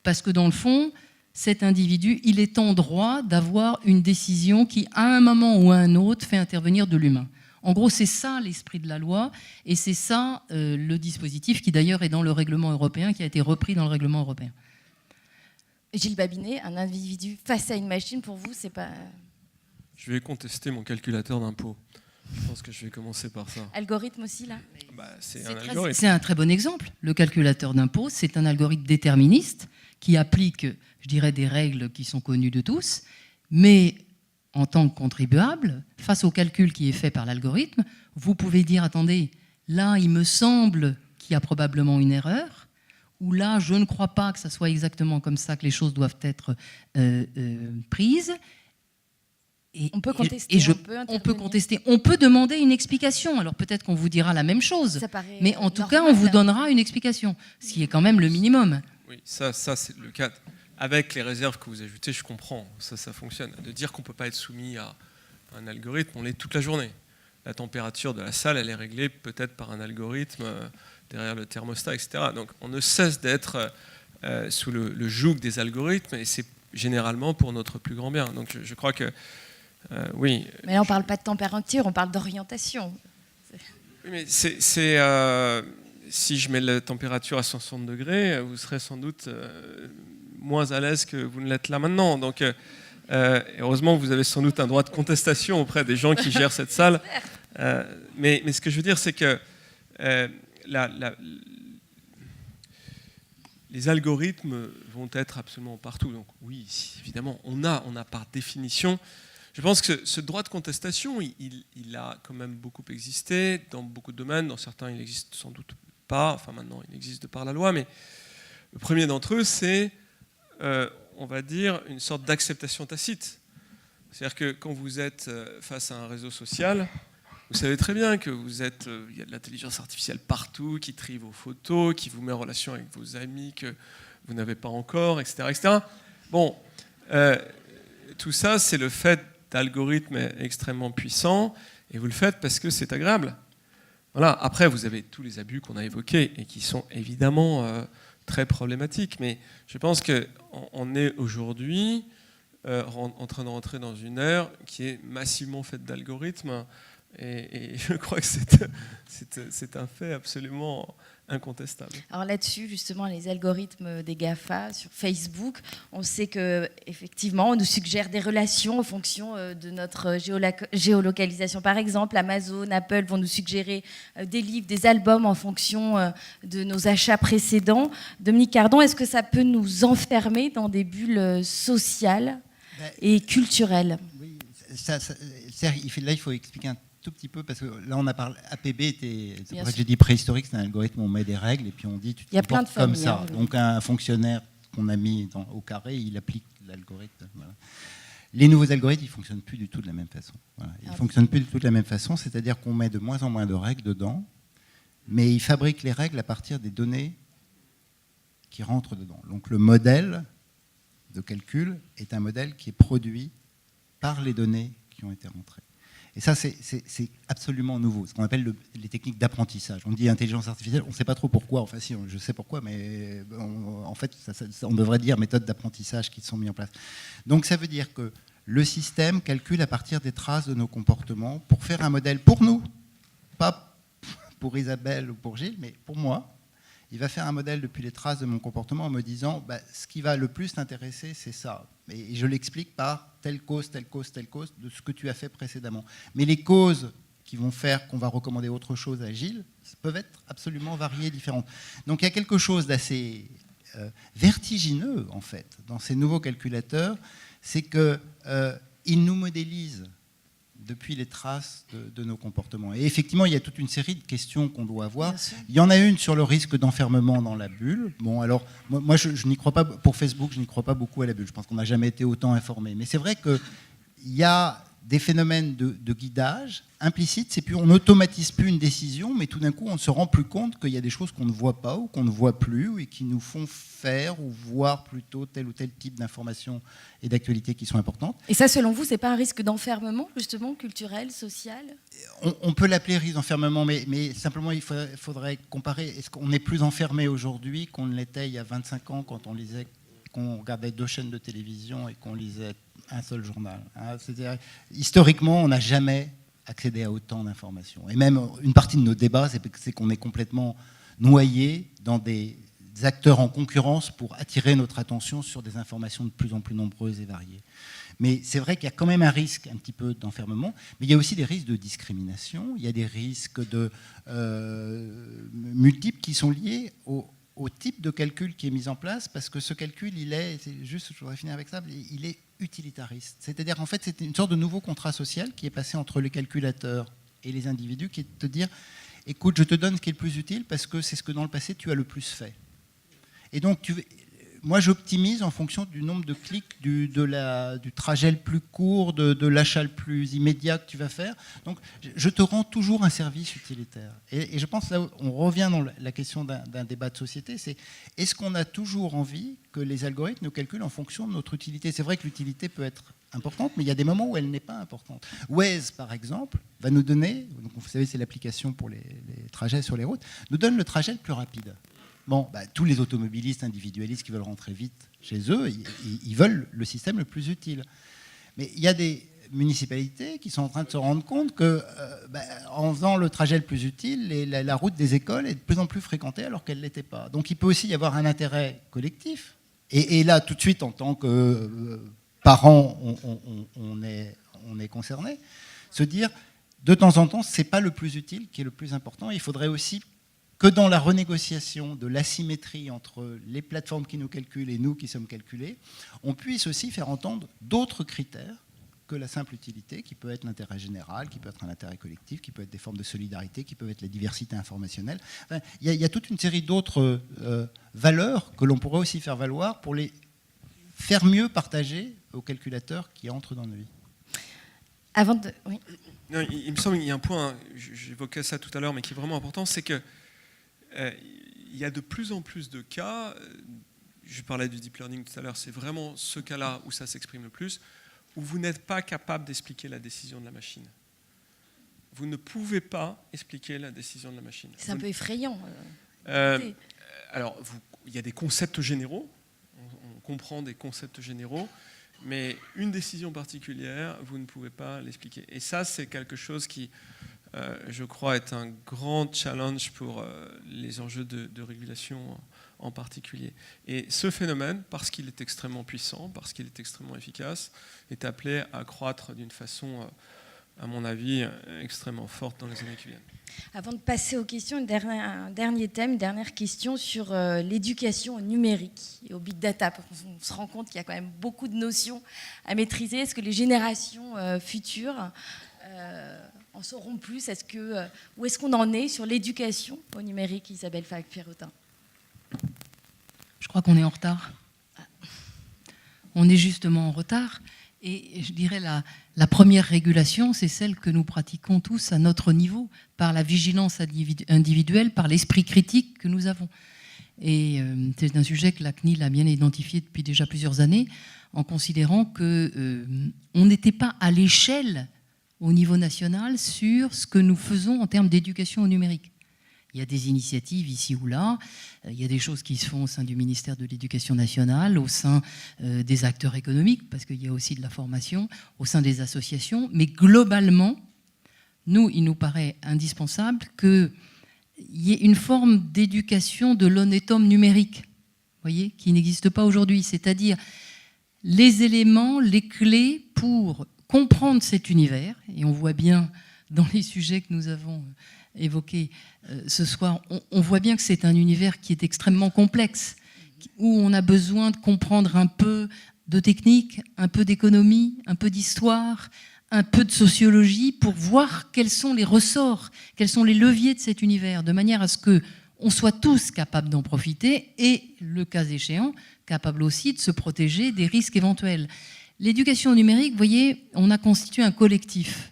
Parce que dans le fond, cet individu, il est en droit d'avoir une décision qui, à un moment ou à un autre, fait intervenir de l'humain. En gros, c'est ça l'esprit de la loi, et c'est ça le dispositif qui d'ailleurs est dans le règlement européen, qui a été repris dans le règlement européen. Gilles Babinet, un individu face à une machine, pour vous, c'est pas... Je vais contester mon calculateur d'impôt. Je pense que je vais commencer par ça. Algorithme aussi, là? C'est un algorithme. C'est un très bon exemple. Le calculateur d'impôt, c'est un algorithme déterministe qui applique, je dirais, des règles qui sont connues de tous, mais en tant que contribuable, face au calcul qui est fait par l'algorithme, vous pouvez dire, attendez, là, il me semble qu'il y a probablement une erreur, ou là, je ne crois pas que ça soit exactement comme ça que les choses doivent être prises. Et, on peut contester, on peut contester, on peut demander une explication. Alors peut-être qu'on vous dira la même chose, mais en tout cas, on vous donnera une explication, ce qui est quand même le minimum. Oui, ça c'est le cas. Avec les réserves que vous ajoutez, je comprends, ça fonctionne. De dire qu'on ne peut pas être soumis à un algorithme, on l'est toute la journée. La température de la salle, elle est réglée peut-être par un algorithme derrière le thermostat, etc. Donc on ne cesse d'être sous le joug des algorithmes, et c'est généralement pour notre plus grand bien. Donc je crois que, oui. Mais là, on ne parle pas de température, on parle d'orientation. Oui, mais si je mets la température à 60 degrés, vous serez sans doute moins à l'aise que vous ne l'êtes là maintenant. Donc, heureusement, vous avez sans doute un droit de contestation auprès des gens qui gèrent cette salle. Mais ce que je veux dire, c'est que les algorithmes vont être absolument partout. Donc, oui, évidemment, on a par définition... Je pense que ce droit de contestation, il a quand même beaucoup existé dans beaucoup de domaines. Dans certains, il n'existe sans doute pas. Enfin, maintenant, il existe de par la loi. Mais le premier d'entre eux, c'est, on va dire, une sorte d'acceptation tacite. C'est-à-dire que quand vous êtes face à un réseau social, vous savez très bien que il y a de l'intelligence artificielle partout, qui trie vos photos, qui vous met en relation avec vos amis que vous n'avez pas encore, etc. etc. Bon, tout ça, c'est le fait d'algorithmes extrêmement puissants, et vous le faites parce que c'est agréable. Voilà. Après, vous avez tous les abus qu'on a évoqués et qui sont évidemment très problématiques, mais je pense qu'on est aujourd'hui en train de rentrer dans une ère qui est massivement faite d'algorithmes Et je crois que c'est un fait absolument incontestable. Alors là-dessus, justement, les algorithmes des GAFA sur Facebook, on sait qu'effectivement, on nous suggère des relations en fonction de notre géolocalisation. Par exemple, Amazon, Apple vont nous suggérer des livres, des albums en fonction de nos achats précédents. Dominique Cardon, est-ce que ça peut nous enfermer dans des bulles sociales et culturelles? Oui, là, il faut expliquer un tout petit peu, parce que là on a parlé, APB était, c'est pour ça que j'ai dit préhistorique, c'est un algorithme où on met des règles et puis on dit tu te comportes comme ça. Donc un fonctionnaire qu'on a mis au carré, il applique l'algorithme. Voilà. Les nouveaux algorithmes, ils ne fonctionnent plus du tout de la même façon. Voilà. Ils ne fonctionnent plus du tout de la même façon, c'est-à-dire qu'on met de moins en moins de règles dedans, mais ils fabriquent les règles à partir des données qui rentrent dedans. Donc le modèle de calcul est un modèle qui est produit par les données qui ont été rentrées. Et ça, c'est absolument nouveau, ce qu'on appelle les techniques d'apprentissage. On dit intelligence artificielle, on ne sait pas trop pourquoi, enfin si, je sais pourquoi, mais en fait, on devrait dire méthodes d'apprentissage qui sont mises en place. Donc ça veut dire que le système calcule à partir des traces de nos comportements pour faire un modèle pour nous, pas pour Isabelle ou pour Gilles, mais pour moi. Il va faire un modèle depuis les traces de mon comportement en me disant ce qui va le plus t'intéresser, c'est ça. Et je l'explique par telle cause, telle cause, telle cause de ce que tu as fait précédemment. Mais les causes qui vont faire qu'on va recommander autre chose à Gilles peuvent être absolument variées, différentes. Donc il y a quelque chose d'assez vertigineux, en fait, dans ces nouveaux calculateurs, c'est qu'ils nous modélisent depuis les traces de nos comportements. Et effectivement, il y a toute une série de questions qu'on doit avoir. Il y en a une sur le risque d'enfermement dans la bulle. Bon, alors, moi, je n'y crois pas, pour Facebook, je n'y crois pas beaucoup à la bulle. Je pense qu'on n'a jamais été autant informé. Mais c'est vrai qu'il y a des phénomènes de guidage implicites, c'est plus, on n'automatise plus une décision, mais tout d'un coup, on ne se rend plus compte qu'il y a des choses qu'on ne voit pas ou qu'on ne voit plus et qui nous font faire ou voir plutôt tel ou tel type d'informations et d'actualités qui sont importantes. Et ça, selon vous, c'est pas un risque d'enfermement, justement, culturel, social ? On peut l'appeler risque d'enfermement, mais simplement, il faudrait comparer. Est-ce qu'on est plus enfermé aujourd'hui qu'on ne l'était il y a 25 ans quand qu'on regardait 2 chaînes de télévision et qu'on lisait un seul journal, hein. C'est-à-dire, historiquement, on n'a jamais accédé à autant d'informations. Et même une partie de nos débats, c'est qu'on est complètement noyé dans des acteurs en concurrence pour attirer notre attention sur des informations de plus en plus nombreuses et variées. Mais c'est vrai qu'il y a quand même un risque un petit peu d'enfermement, mais il y a aussi des risques de discrimination, il y a des risques multiples qui sont liés au type de calcul qui est mis en place, parce que ce calcul, je voudrais finir avec ça, il est utilitariste. C'est-à-dire, en fait, c'est une sorte de nouveau contrat social qui est passé entre les calculateurs et les individus, qui est de te dire, écoute, je te donne ce qui est le plus utile parce que c'est ce que dans le passé, tu as le plus fait. Et donc, moi, j'optimise en fonction du nombre de clics, du trajet le plus court, de l'achat le plus immédiat que tu vas faire. Donc, je te rends toujours un service utilitaire. Et je pense, là, on revient dans la question d'un débat de société, c'est est-ce qu'on a toujours envie que les algorithmes nous calculent en fonction de notre utilité ? C'est vrai que l'utilité peut être importante, mais il y a des moments où elle n'est pas importante. Waze, par exemple, va nous donner, donc vous savez, c'est l'application pour les trajets sur les routes, nous donne le trajet le plus rapide. Bon, tous les automobilistes individualistes qui veulent rentrer vite chez eux, ils veulent le système le plus utile. Mais il y a des municipalités qui sont en train de se rendre compte qu'en faisant le trajet le plus utile, la route des écoles est de plus en plus fréquentée alors qu'elle ne l'était pas. Donc il peut aussi y avoir un intérêt collectif. Et là, tout de suite, en tant que parents, on est concerné, se dire, de temps en temps, ce n'est pas le plus utile qui est le plus important. Il faudrait aussi que dans la renégociation de l'asymétrie entre les plateformes qui nous calculent et nous qui sommes calculés, on puisse aussi faire entendre d'autres critères que la simple utilité, qui peut être l'intérêt général, qui peut être un intérêt collectif, qui peut être des formes de solidarité, qui peuvent être la diversité informationnelle. Enfin, il y a toute une série d'autres valeurs que l'on pourrait aussi faire valoir pour les faire mieux partager aux calculateurs qui entrent dans nos vies. Avant de... Oui. Non, il me semble qu'il y a un point, j'évoquais ça tout à l'heure, mais qui est vraiment important, c'est que il y a de plus en plus de cas, je parlais du deep learning tout à l'heure, c'est vraiment ce cas-là où ça s'exprime le plus, où vous n'êtes pas capable d'expliquer la décision de la machine. Vous ne pouvez pas expliquer la décision de la machine. C'est un peu effrayant. Alors, il y a des concepts généraux, on comprend des concepts généraux, mais une décision particulière, vous ne pouvez pas l'expliquer. Et ça, c'est quelque chose qui je crois, est un grand challenge pour les enjeux de régulation en particulier. Et ce phénomène, parce qu'il est extrêmement puissant, parce qu'il est extrêmement efficace, est appelé à croître d'une façon, à mon avis, extrêmement forte dans les années qui viennent. Avant de passer aux questions, un dernier thème, une dernière question sur l'éducation au numérique et au big data. On se rend compte qu'il y a quand même beaucoup de notions à maîtriser. Est-ce que les générations futures en sauront plus? Où est-ce qu'on en est sur l'éducation au numérique, Isabelle Falck-Pierrotin? Je crois qu'on est en retard. On est justement en retard. Et je dirais la première régulation, c'est celle que nous pratiquons tous à notre niveau, par la vigilance individuelle, par l'esprit critique que nous avons. Et c'est un sujet que la CNIL a bien identifié depuis déjà plusieurs années, en considérant qu'on n'était pas à l'échelle au niveau national sur ce que nous faisons en termes d'éducation au numérique. Il y a des initiatives ici ou là, il y a des choses qui se font au sein du ministère de l'Éducation nationale, au sein des acteurs économiques, parce qu'il y a aussi de la formation, au sein des associations, mais globalement, il nous paraît indispensable qu'il y ait une forme d'éducation de l'honnête homme numérique, voyez, qui n'existe pas aujourd'hui, c'est-à-dire les éléments, les clés pour comprendre cet univers, et on voit bien dans les sujets que nous avons évoqué ce soir, on voit bien que c'est un univers qui est extrêmement complexe, où on a besoin de comprendre un peu de technique, un peu d'économie, un peu d'histoire, un peu de sociologie, pour voir quels sont les ressorts, quels sont les leviers de cet univers, de manière à ce qu'on soit tous capables d'en profiter et, le cas échéant, capables aussi de se protéger des risques éventuels. L'éducation au numérique, vous voyez, on a constitué un collectif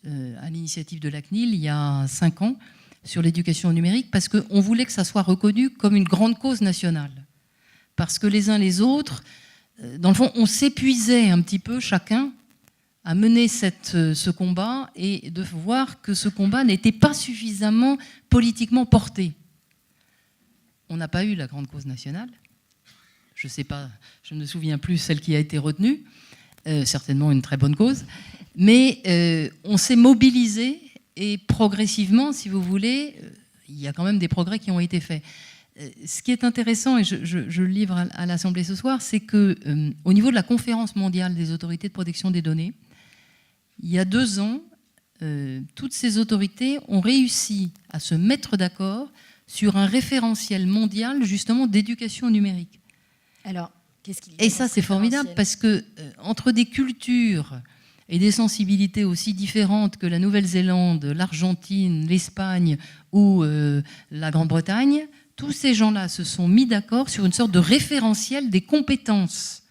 à l'initiative de la CNIL il y a 5 ans sur l'éducation au numérique parce qu'on voulait que ça soit reconnu comme une grande cause nationale. Parce que les uns les autres, dans le fond, on s'épuisait un petit peu chacun à mener ce combat et de voir que ce combat n'était pas suffisamment politiquement porté. On n'a pas eu la grande cause nationale. Je ne sais pas, je ne me souviens plus celle qui a été retenue. Certainement une très bonne cause. Mais on s'est mobilisé et progressivement, si vous voulez, il y a quand même des progrès qui ont été faits. Ce qui est intéressant, et je le livre à l'Assemblée ce soir, c'est qu'au niveau de la conférence mondiale des autorités de protection des données, il y a 2 ans, toutes ces autorités ont réussi à se mettre d'accord sur un référentiel mondial justement d'éducation numérique. Alors, qu'est-ce qu'il y a et ça, c'est formidable parce que entre des cultures et des sensibilités aussi différentes que la Nouvelle-Zélande, l'Argentine, l'Espagne ou la Grande-Bretagne, tous ces gens-là se sont mis d'accord sur une sorte de référentiel des compétences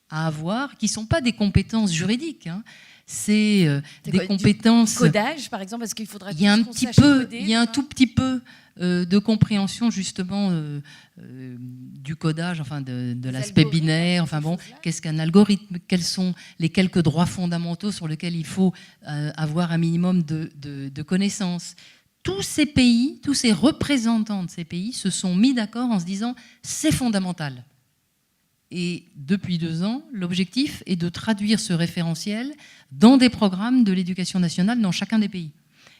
à avoir, qui ne sont pas des compétences juridiques, hein. C'est des compétences... Du codage, par exemple, parce qu'il faudra... Il y a un petit peu, il y a un tout petit peu de compréhension justement du codage, enfin de l'aspect binaire, enfin bon, qu'est-ce qu'un algorithme, quels sont les quelques droits fondamentaux sur lesquels il faut avoir un minimum de connaissances. Tous ces pays, tous ces représentants de ces pays se sont mis d'accord en se disant c'est fondamental. Et depuis 2 ans, l'objectif est de traduire ce référentiel dans des programmes de l'éducation nationale dans chacun des pays.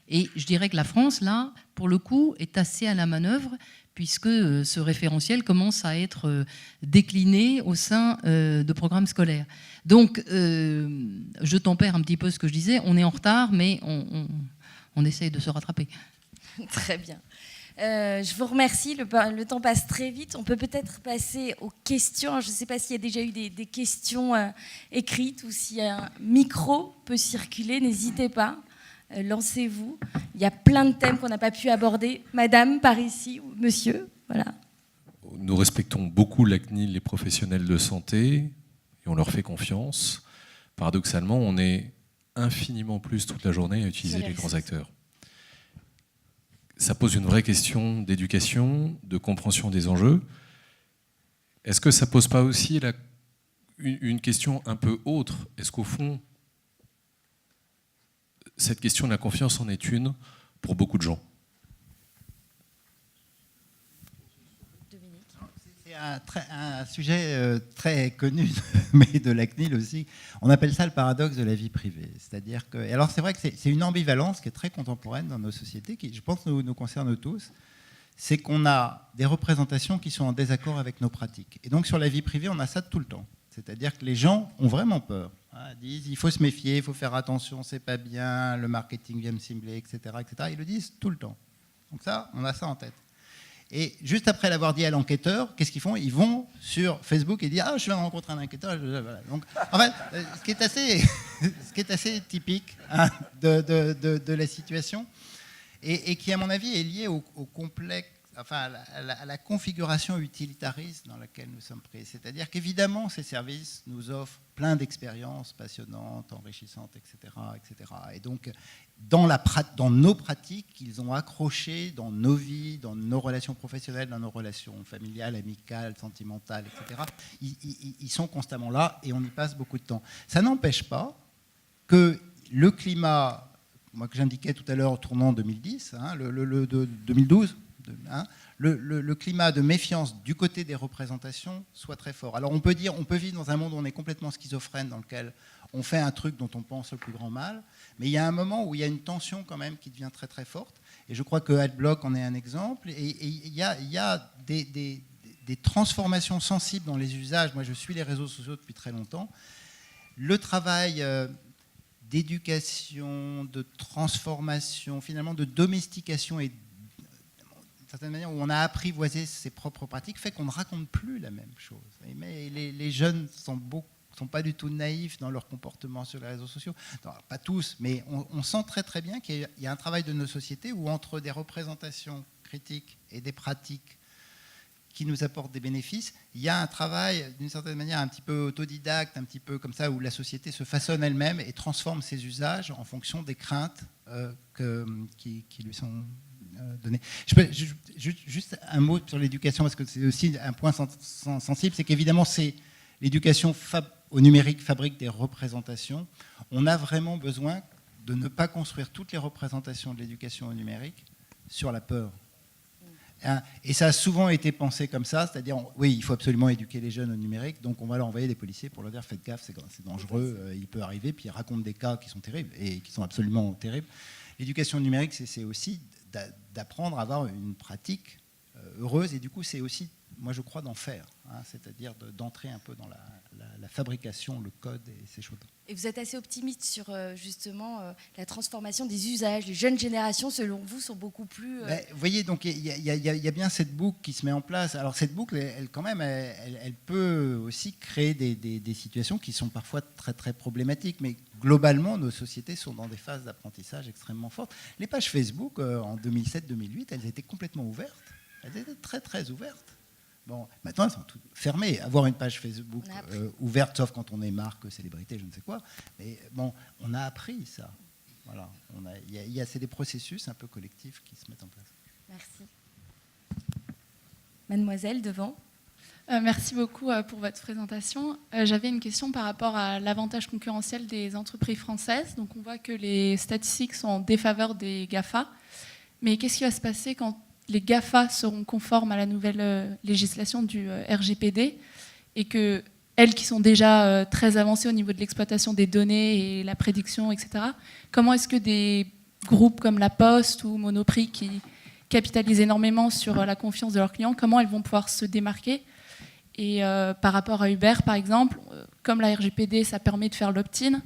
Et je dirais que la France, là, pour le coup, est assez à la manœuvre, puisque ce référentiel commence à être décliné au sein de programmes scolaires. Donc, je tempère un petit peu ce que je disais, on est en retard, mais on essaye de se rattraper. Très bien. Je vous remercie, le temps passe très vite. On peut peut-être passer aux questions. Je ne sais pas s'il y a déjà eu des questions écrites ou si un micro peut circuler, n'hésitez pas. Lancez-vous. Il y a plein de thèmes qu'on n'a pas pu aborder. Madame, par ici, ou monsieur, voilà. Nous respectons beaucoup la CNIL, les professionnels de santé, et on leur fait confiance. Paradoxalement, on est infiniment plus toute la journée à utiliser les grands acteurs. Ça pose une vraie question d'éducation, de compréhension des enjeux. Est-ce que ça ne pose pas aussi une question un peu autre? Est-ce qu'au fond, cette question de la confiance en est une pour beaucoup de gens? C'est un un sujet très connu, mais de la CNIL aussi. On appelle ça le paradoxe de la vie privée. C'est-à-dire que, alors c'est vrai que c'est une ambivalence qui est très contemporaine dans nos sociétés, qui, je pense, nous concerne tous. C'est qu'on a des représentations qui sont en désaccord avec nos pratiques. Et donc sur la vie privée, on a ça tout le temps. C'est-à-dire que les gens ont vraiment peur. Ils disent il faut se méfier, il faut faire attention, c'est pas bien, le marketing vient me cibler, etc., etc. Ils le disent tout le temps. Donc ça, on a ça en tête. Et juste après l'avoir dit à l'enquêteur, qu'est-ce qu'ils font? Ils vont sur Facebook et disent ah, je viens de rencontrer un enquêteur. Voilà. Donc, en fait, ce qui est assez typique de la situation et qui, à mon avis, est lié au complexe, enfin, à la configuration utilitariste dans laquelle nous sommes pris. C'est-à-dire qu'évidemment, ces services nous offrent plein d'expériences passionnantes, enrichissantes, etc., etc. Et donc, dans nos pratiques, ils ont accroché dans nos vies, dans nos relations professionnelles, dans nos relations familiales, amicales, sentimentales, etc. Ils sont constamment là et on y passe beaucoup de temps. Ça n'empêche pas que le climat, moi que j'indiquais tout à l'heure au tournant 2010, de 2012, le climat de méfiance du côté des représentations soit très fort. Alors on peut vivre dans un monde où on est complètement schizophrène, dans lequel on fait un truc dont on pense le plus grand mal, mais il y a un moment où il y a une tension quand même qui devient très très forte, et je crois que Adblock en est un exemple, et il y a des transformations sensibles dans les usages. Moi je suis les réseaux sociaux depuis très longtemps. Le travail d'éducation, de transformation, finalement de domestication et certaine manière où on a apprivoisé ses propres pratiques fait qu'on ne raconte plus la même chose. Mais les jeunes sont pas du tout naïfs dans leur comportement sur les réseaux sociaux. Non, pas tous, mais on sent très très bien qu'il y a un travail de nos sociétés où entre des représentations critiques et des pratiques qui nous apportent des bénéfices, il y a un travail d'une certaine manière un petit peu autodidacte, un petit peu comme ça, où la société se façonne elle-même et transforme ses usages en fonction des craintes qui lui sont données. Juste un mot sur l'éducation, parce que c'est aussi un point sensible, c'est qu'évidemment, l'éducation au numérique fabrique des représentations. On a vraiment besoin de ne pas construire toutes les représentations de l'éducation au numérique sur la peur. Et ça a souvent été pensé comme ça, c'est-à-dire, oui, il faut absolument éduquer les jeunes au numérique, donc on va leur envoyer des policiers pour leur dire faites gaffe, c'est dangereux, il peut arriver, puis ils racontent des cas qui sont terribles, et qui sont absolument terribles. L'éducation numérique, c'est aussi d'apprendre à avoir une pratique heureuse, et du coup, c'est aussi, moi je crois, d'en faire, c'est-à-dire d'entrer un peu dans la fabrication, le code et ces choses-là. Et vous êtes assez optimiste sur justement la transformation des usages. Les jeunes générations, selon vous, sont beaucoup plus... Vous voyez, donc il y a bien cette boucle qui se met en place. Alors cette boucle, elle peut aussi créer des situations qui sont parfois très très problématiques, mais globalement, nos sociétés sont dans des phases d'apprentissage extrêmement fortes. Les pages Facebook, en 2007-2008, elles étaient complètement ouvertes. Elles étaient très très ouvertes. Bon, maintenant, elles sont toutes fermées. Avoir une page Facebook ouverte, sauf quand on est marque, célébrité, je ne sais quoi. Mais bon, on a appris ça. Voilà. C'est des processus un peu collectifs qui se mettent en place. Merci. Mademoiselle, devant. Merci beaucoup pour votre présentation. J'avais une question par rapport à l'avantage concurrentiel des entreprises françaises. Donc, on voit que les statistiques sont en défaveur des GAFA. Mais qu'est-ce qui va se passer quand les GAFA seront conformes à la nouvelle législation du RGPD et que elles qui sont déjà très avancées au niveau de l'exploitation des données et la prédiction, etc., comment est-ce que des groupes comme La Poste ou Monoprix qui capitalisent énormément sur la confiance de leurs clients, comment elles vont pouvoir se démarquer? Et par rapport à Uber, par exemple, comme la RGPD, ça permet de faire l'opt-in,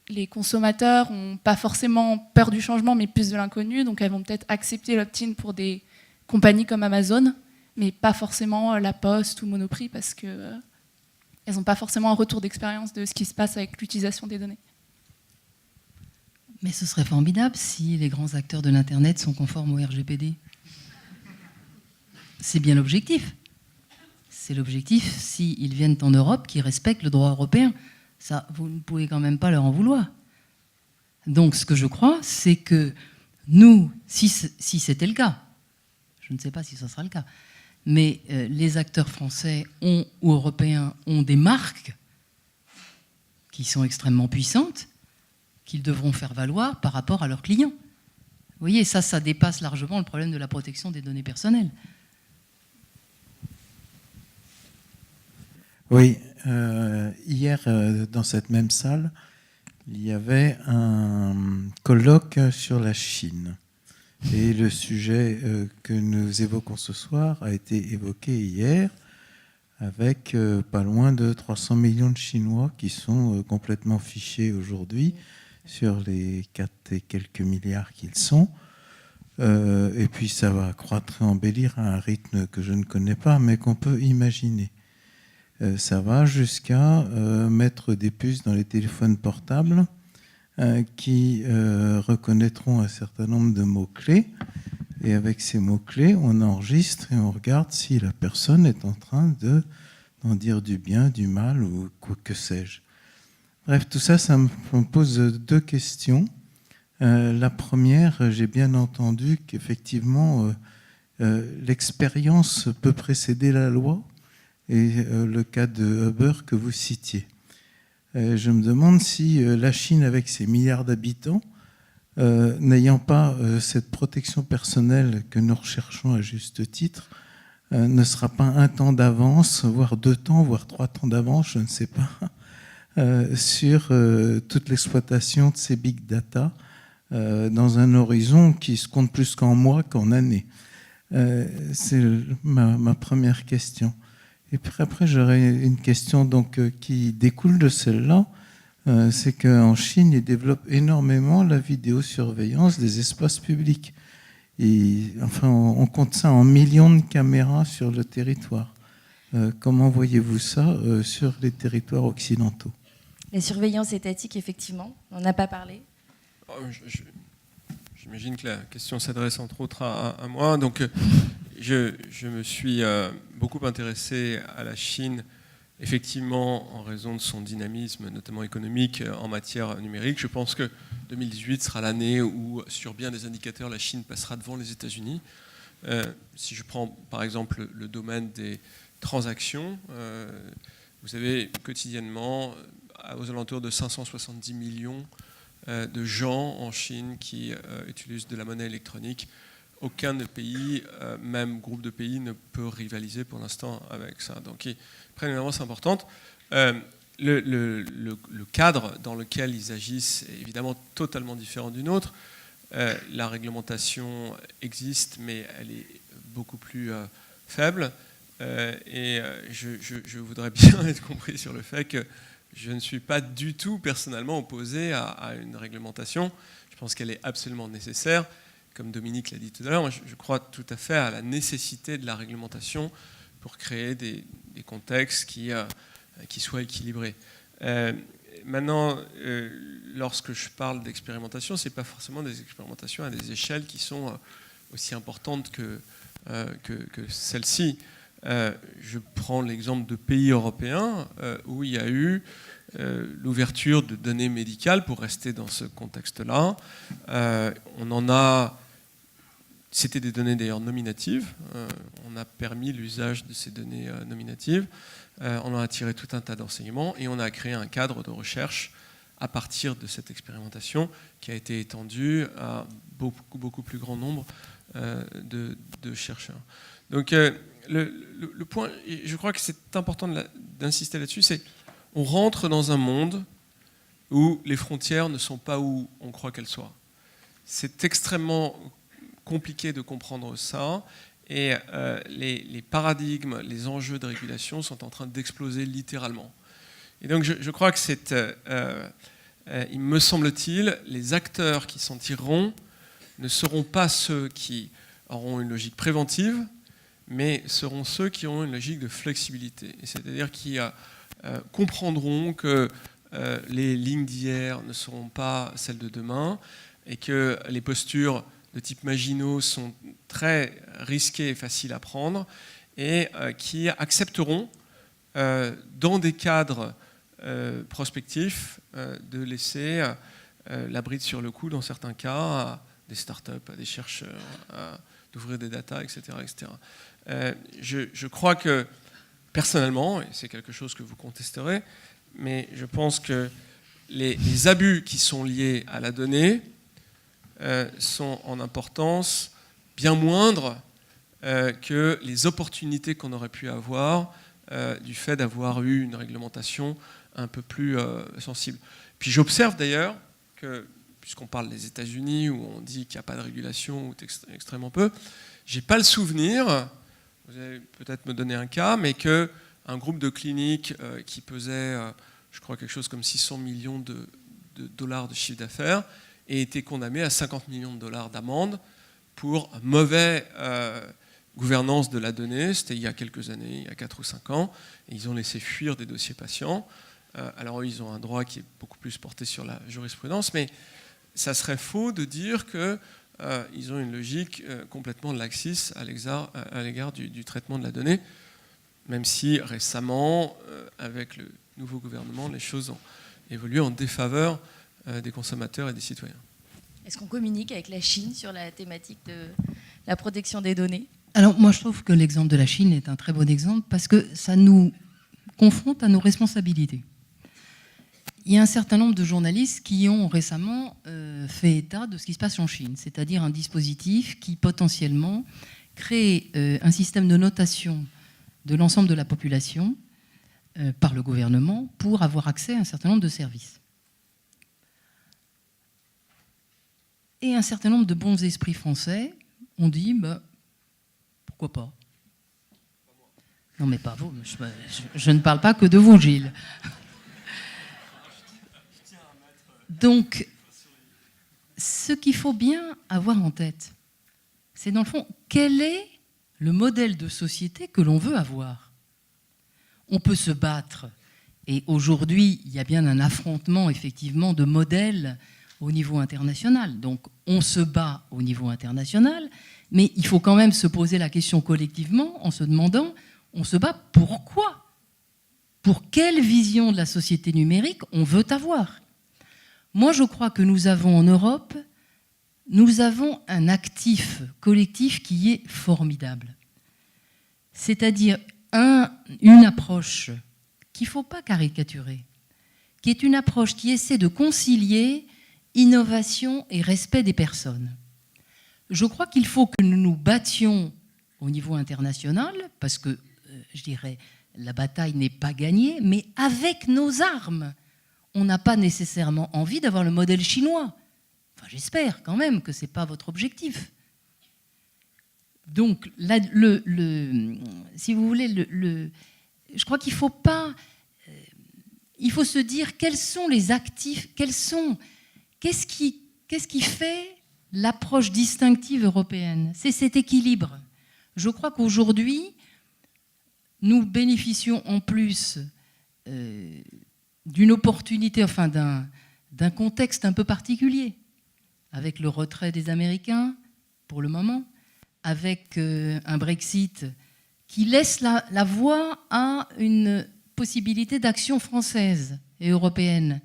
les consommateurs n'ont pas forcément peur du changement, mais plus de l'inconnu. Donc, elles vont peut-être accepter l'opt-in pour des compagnies comme Amazon, mais pas forcément La Poste ou Monoprix, parce qu'elles n'ont pas forcément un retour d'expérience de ce qui se passe avec l'utilisation des données. Mais ce serait formidable si les grands acteurs de l'Internet sont conformes au RGPD. C'est bien l'objectif. C'est l'objectif, s'ils viennent en Europe, qu'ils respectent le droit européen. Ça, vous ne pouvez quand même pas leur en vouloir. Donc, ce que je crois, c'est que nous, si c'était le cas, je ne sais pas si ce sera le cas, mais les acteurs français ou européens ont des marques qui sont extrêmement puissantes, qu'ils devront faire valoir par rapport à leurs clients. Vous voyez, ça dépasse largement le problème de la protection des données personnelles. Oui, hier, dans cette même salle, il y avait un colloque sur la Chine. Et le sujet que nous évoquons ce soir a été évoqué hier avec pas loin de 300 millions de Chinois qui sont complètement fichés aujourd'hui sur les 4 et quelques milliards qu'ils sont. Et puis ça va croître et embellir à un rythme que je ne connais pas, mais qu'on peut imaginer. Ça va jusqu'à mettre des puces dans les téléphones portables qui reconnaîtront un certain nombre de mots-clés. Et avec ces mots-clés, on enregistre et on regarde si la personne est en train d'en dire du bien, du mal ou quoi que sais-je. Bref, tout ça, ça me pose 2 questions. La première, j'ai bien entendu qu'effectivement, l'expérience peut précéder la loi, et le cas de Uber que vous citiez. Je me demande si la Chine, avec ses milliards d'habitants, n'ayant pas cette protection personnelle que nous recherchons à juste titre, ne sera pas un temps d'avance, voire 2 temps, voire 3 temps d'avance, je ne sais pas, sur toute l'exploitation de ces big data dans un horizon qui se compte plus qu'en mois qu'en années. C'est ma première question. Et puis après, j'aurais une question donc, qui découle de celle-là. C'est qu'en Chine, ils développent énormément la vidéosurveillance des espaces publics. Et, enfin, on compte ça en millions de caméras sur le territoire. Comment voyez-vous ça sur les territoires occidentaux? La surveillance étatique, effectivement, on n'en a pas parlé. J'imagine que la question s'adresse entre autres à moi. Donc, je me suis beaucoup intéressé à la Chine, effectivement, en raison de son dynamisme, notamment économique, en matière numérique. Je pense que 2018 sera l'année où, sur bien des indicateurs, la Chine passera devant les États-Unis. Si je prends, par exemple, le domaine des transactions, vous avez quotidiennement aux alentours de 570 millions de gens en Chine qui utilisent de la monnaie électronique. Aucun des pays, même groupe de pays, ne peut rivaliser pour l'instant avec ça. Donc, ils prennent une avance importante. Le cadre dans lequel ils agissent est évidemment totalement différent du nôtre. La réglementation existe, mais elle est beaucoup plus faible. Et je voudrais bien être compris sur le fait que je ne suis pas du tout personnellement opposé à une réglementation. Je pense qu'elle est absolument nécessaire. Comme Dominique l'a dit tout à l'heure, je crois tout à fait à la nécessité de la réglementation pour créer des contextes qui soient équilibrés. Maintenant, lorsque je parle d'expérimentation, ce n'est pas forcément des expérimentations à des échelles qui sont aussi importantes que celle-ci. Je prends l'exemple de pays européens où il y a eu l'ouverture de données médicales, pour rester dans ce contexte-là. On en a... C'était des données d'ailleurs nominatives. On a permis l'usage de ces données nominatives. On en a tiré tout un tas d'enseignements et on a créé un cadre de recherche à partir de cette expérimentation qui a été étendue à beaucoup plus grand nombre de chercheurs. Donc le point, et je crois que c'est important d'insister là-dessus, c'est on rentre dans un monde où les frontières ne sont pas où on croit qu'elles soient. C'est extrêmement compliqué de comprendre ça, et les paradigmes, les enjeux de régulation sont en train d'exploser littéralement. Et donc je crois que c'est, il me semble-t-il, les acteurs qui s'en tireront ne seront pas ceux qui auront une logique préventive, mais seront ceux qui auront une logique de flexibilité, c'est-à-dire qui comprendront que les lignes d'hier ne seront pas celles de demain, et que les postures de type Maginot sont très risquées et faciles à prendre, et qui accepteront, dans des cadres prospectifs, de laisser la bride sur le cou, dans certains cas, à des startups, à des chercheurs, d'ouvrir des datas, etc. etc. Je crois que, personnellement, et c'est quelque chose que vous contesterez, mais je pense que les abus qui sont liés à la donnée sont en importance bien moindre que les opportunités qu'on aurait pu avoir du fait d'avoir eu une réglementation un peu plus sensible. Puis j'observe d'ailleurs que, puisqu'on parle des États-Unis, où on dit qu'il n'y a pas de régulation, ou extrêmement peu, je n'ai pas le souvenir, vous allez peut-être me donner un cas, mais qu'un groupe de cliniques qui pesait, je crois, quelque chose comme 600 millions de dollars de chiffre d'affaires ait été condamné à 50 millions de dollars d'amende pour mauvaise gouvernance de la donnée. C'était il y a quelques années, il y a 4 ou 5 ans, et ils ont laissé fuir des dossiers patients. Alors ils ont un droit qui est beaucoup plus porté sur la jurisprudence, mais ça serait faux de dire qu'ils ont une logique complètement laxiste à l'égard du traitement de la donnée, même si récemment, avec le nouveau gouvernement, les choses ont évolué en défaveur des consommateurs et des citoyens. Est-ce qu'on communique avec la Chine sur la thématique de la protection des données ? Alors moi je trouve que l'exemple de la Chine est un très bon exemple parce que ça nous confronte à nos responsabilités. Il y a un certain nombre de journalistes qui ont récemment fait état de ce qui se passe en Chine, c'est-à-dire un dispositif qui potentiellement crée un système de notation de l'ensemble de la population par le gouvernement pour avoir accès à un certain nombre de services. Et un certain nombre de bons esprits français ont dit pourquoi pas ? Non mais pas vous, je ne parle pas que de vous, Gilles. Donc, ce qu'il faut bien avoir en tête, c'est dans le fond, quel est le modèle de société que l'on veut avoir ? On peut se battre, et aujourd'hui, il y a bien un affrontement, effectivement, de modèles au niveau international. Donc, on se bat au niveau international, mais il faut quand même se poser la question collectivement en se demandant, on se bat pourquoi ? Pour quelle vision de la société numérique on veut avoir ? Moi, je crois que nous avons en Europe, nous avons un actif collectif qui est formidable. C'est-à-dire une approche qu'il ne faut pas caricaturer, qui est une approche qui essaie de concilier innovation et respect des personnes. Je crois qu'il faut que nous nous battions au niveau international, parce que, je dirais, la bataille n'est pas gagnée, mais avec nos armes. On n'a pas nécessairement envie d'avoir le modèle chinois. Enfin, j'espère quand même que ce n'est pas votre objectif. Donc, là, si vous voulez, je crois qu'il ne faut pas... il faut se dire quels sont les actifs, qu'est-ce qui fait l'approche distinctive européenne ? C'est cet équilibre. Je crois qu'aujourd'hui, nous bénéficions en plus... d'une opportunité, enfin d'un contexte un peu particulier, avec le retrait des Américains, pour le moment, avec un Brexit qui laisse la voie à une possibilité d'action française et européenne.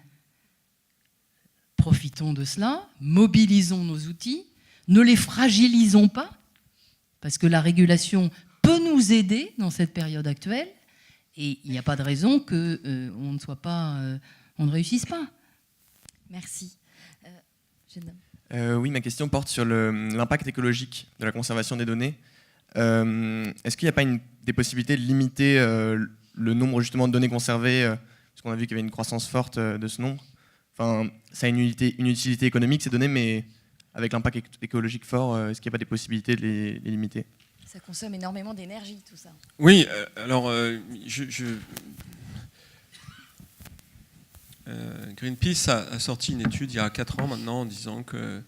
Profitons de cela, mobilisons nos outils, ne les fragilisons pas, parce que la régulation peut nous aider dans cette période actuelle, et il n'y a pas de raison qu'on on ne réussisse pas. Merci. Oui, ma question porte sur l'impact écologique de la conservation des données. Est-ce qu'il n'y a pas des possibilités de limiter le nombre justement de données conservées, parce qu'on a vu qu'il y avait une croissance forte de ce nombre. Enfin, ça a une utilité économique ces données, mais avec l'impact écologique fort, est-ce qu'il n'y a pas des possibilités de les limiter ? Ça consomme énormément d'énergie, tout ça. Oui, alors Greenpeace a sorti une étude il y a 4 ans maintenant en disant que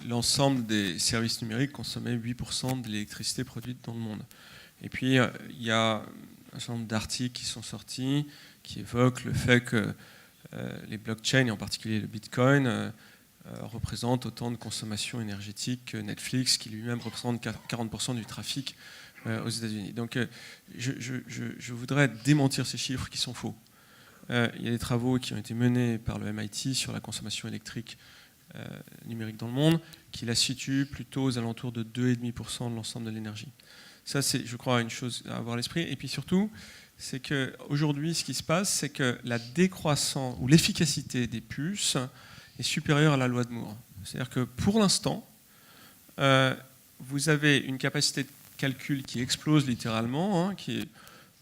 l'ensemble des services numériques consommaient 8% de l'électricité produite dans le monde. Et puis, il y a un certain nombre d'articles qui sont sortis qui évoquent le fait que les blockchains, et en particulier le Bitcoin, représente autant de consommation énergétique que Netflix, qui lui-même représente 40% du trafic aux États-Unis. Donc, je voudrais démentir ces chiffres qui sont faux. Il y a des travaux qui ont été menés par le MIT sur la consommation électrique numérique dans le monde, qui la situe plutôt aux alentours de 2,5% de l'ensemble de l'énergie. Ça, c'est, je crois, une chose à avoir à l'esprit. Et puis surtout, c'est qu'aujourd'hui, ce qui se passe, c'est que la décroissance ou l'efficacité des puces est supérieure à la loi de Moore. C'est-à-dire que pour l'instant, vous avez une capacité de calcul qui explose littéralement, hein, qui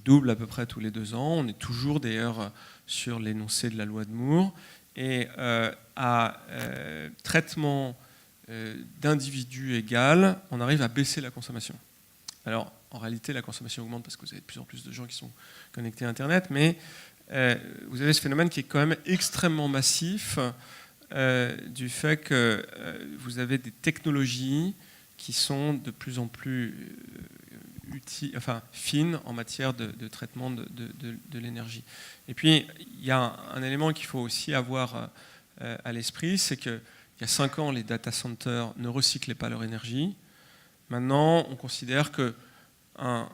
double à peu près tous les 2 ans. On est toujours d'ailleurs sur l'énoncé de la loi de Moore. Et à traitement d'individus égal, on arrive à baisser la consommation. Alors, en réalité, la consommation augmente parce que vous avez de plus en plus de gens qui sont connectés à Internet, mais vous avez ce phénomène qui est quand même extrêmement massif du fait que vous avez des technologies qui sont de plus en plus fines en matière de traitement de l'énergie. Et puis, il y a un élément qu'il faut aussi avoir à l'esprit, c'est qu'il y a 5 ans, les data centers ne recyclaient pas leur énergie. Maintenant, on considère qu'un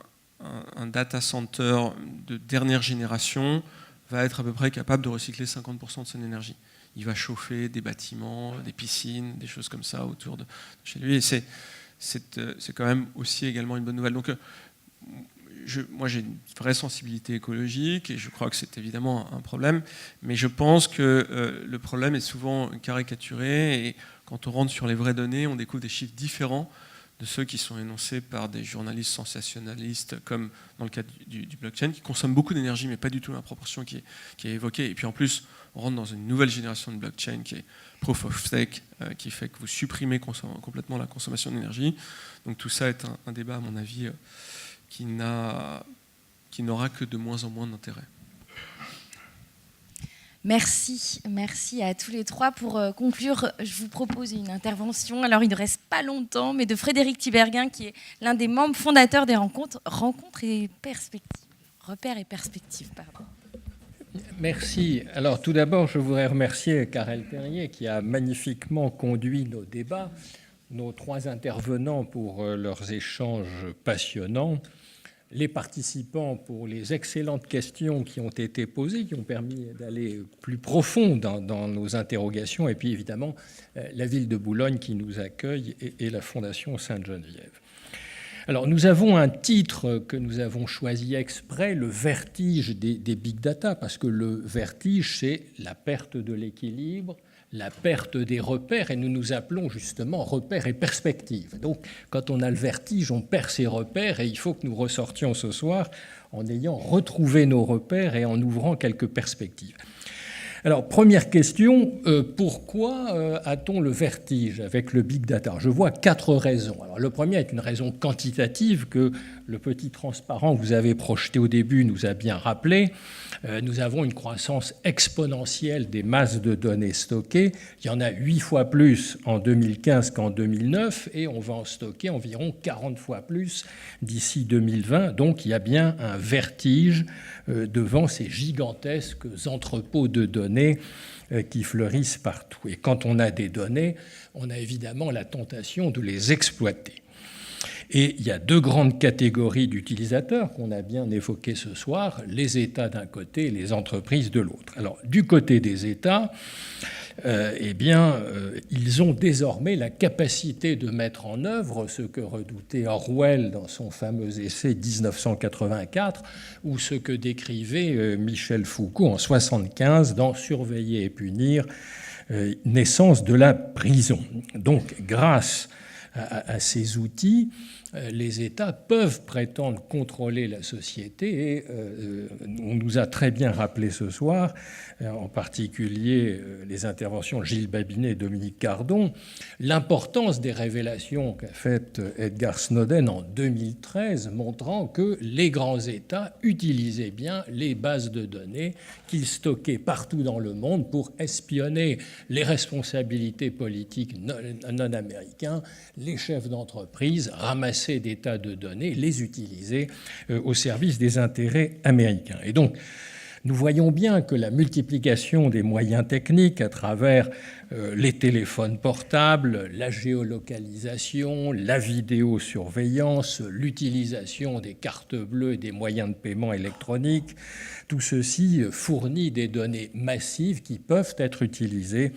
data center de dernière génération va être à peu près capable de recycler 50% de son énergie. Il va chauffer des bâtiments, des piscines, des choses comme ça autour de chez lui. Et c'est quand même aussi également une bonne nouvelle. Donc, moi, j'ai une vraie sensibilité écologique et je crois que c'est évidemment un problème. Mais je pense que le problème est souvent caricaturé et quand on rentre sur les vraies données, on découvre des chiffres différents de ceux qui sont énoncés par des journalistes sensationnalistes, comme dans le cas du blockchain, qui consomment beaucoup d'énergie, mais pas du tout la proportion qui est évoquée. Et puis en plus, on rentre dans une nouvelle génération de blockchain qui est proof of stake, qui fait que vous supprimez complètement la consommation d'énergie. Donc tout ça est un débat, à mon avis, qui n'aura que de moins en moins d'intérêt. Merci à tous les trois. Pour conclure, je vous propose une intervention. Alors, il ne reste pas longtemps, mais de Frédéric Tiberghien, qui est l'un des membres fondateurs des rencontres et perspectives. Repères et perspectives, pardon. Merci. Alors, tout d'abord, je voudrais remercier Karel Perrier, qui a magnifiquement conduit nos débats, nos 3 intervenants pour leurs échanges passionnants, les participants pour les excellentes questions qui ont été posées, qui ont permis d'aller plus profond dans nos interrogations, et puis évidemment la ville de Boulogne qui nous accueille et la Fondation Sainte-Geneviève. Alors nous avons un titre que nous avons choisi exprès, le vertige des big data, parce que le vertige, c'est la perte de l'équilibre, la perte des repères, et nous nous appelons justement repères et perspectives. Donc, quand on a le vertige, on perd ses repères, et il faut que nous ressortions ce soir en ayant retrouvé nos repères et en ouvrant quelques perspectives. Alors, première question, pourquoi a-t-on le vertige avec le big data ? Je vois 4 raisons. Alors, le premier est une raison quantitative que le petit transparent que vous avez projeté au début nous a bien rappelé. Nous avons une croissance exponentielle des masses de données stockées. Il y en a 8 fois plus en 2015 qu'en 2009 et on va en stocker environ 40 fois plus d'ici 2020. Donc il y a bien un vertige devant ces gigantesques entrepôts de données qui fleurissent partout. Et quand on a des données, on a évidemment la tentation de les exploiter. Et il y a 2 grandes catégories d'utilisateurs qu'on a bien évoquées ce soir, les États d'un côté et les entreprises de l'autre. Alors, du côté des États, ils ont désormais la capacité de mettre en œuvre ce que redoutait Orwell dans son fameux essai 1984 ou ce que décrivait Michel Foucault en 1975 dans Surveiller et punir, naissance de la prison. Donc, grâce à ces outils, les États peuvent prétendre contrôler la société et on nous a très bien rappelé ce soir, en particulier les interventions de Gilles Babinet et Dominique Cardon, l'importance des révélations qu'a faites Edward Snowden en 2013, montrant que les grands États utilisaient bien les bases de données qu'ils stockaient partout dans le monde pour espionner les responsabilités politiques non américains, les chefs d'entreprise, ramasser des tas de données, les utiliser au service des intérêts américains. Et donc, nous voyons bien que la multiplication des moyens techniques à travers les téléphones portables, la géolocalisation, la vidéosurveillance, l'utilisation des cartes bleues et des moyens de paiement électroniques, tout ceci fournit des données massives qui peuvent être utilisées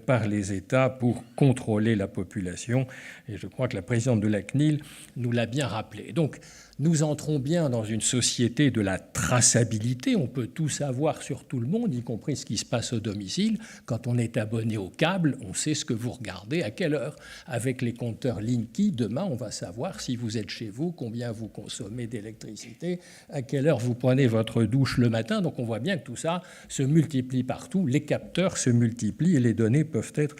par les États pour contrôler la population. Et je crois que la présidente de la CNIL nous l'a bien rappelé. Donc, nous entrons bien dans une société de la traçabilité. On peut tout savoir sur tout le monde, y compris ce qui se passe au domicile. Quand on est abonné au vos câbles, on sait ce que vous regardez, à quelle heure. Avec les compteurs Linky, demain, on va savoir si vous êtes chez vous, combien vous consommez d'électricité, à quelle heure vous prenez votre douche le matin. Donc on voit bien que tout ça se multiplie partout, les capteurs se multiplient et les données peuvent être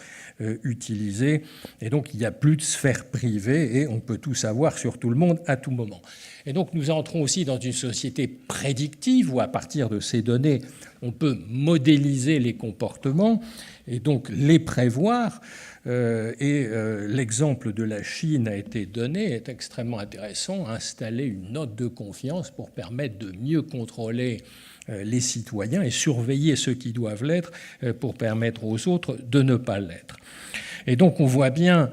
utilisées. Et donc il n'y a plus de sphère privée et on peut tout savoir sur tout le monde à tout moment. Et donc nous entrons aussi dans une société prédictive où à partir de ces données, on peut modéliser les comportements et donc les prévoir. L'exemple de la Chine a été donné, est extrêmement intéressant, installer une note de confiance pour permettre de mieux contrôler les citoyens et surveiller ceux qui doivent l'être pour permettre aux autres de ne pas l'être. Et donc on voit bien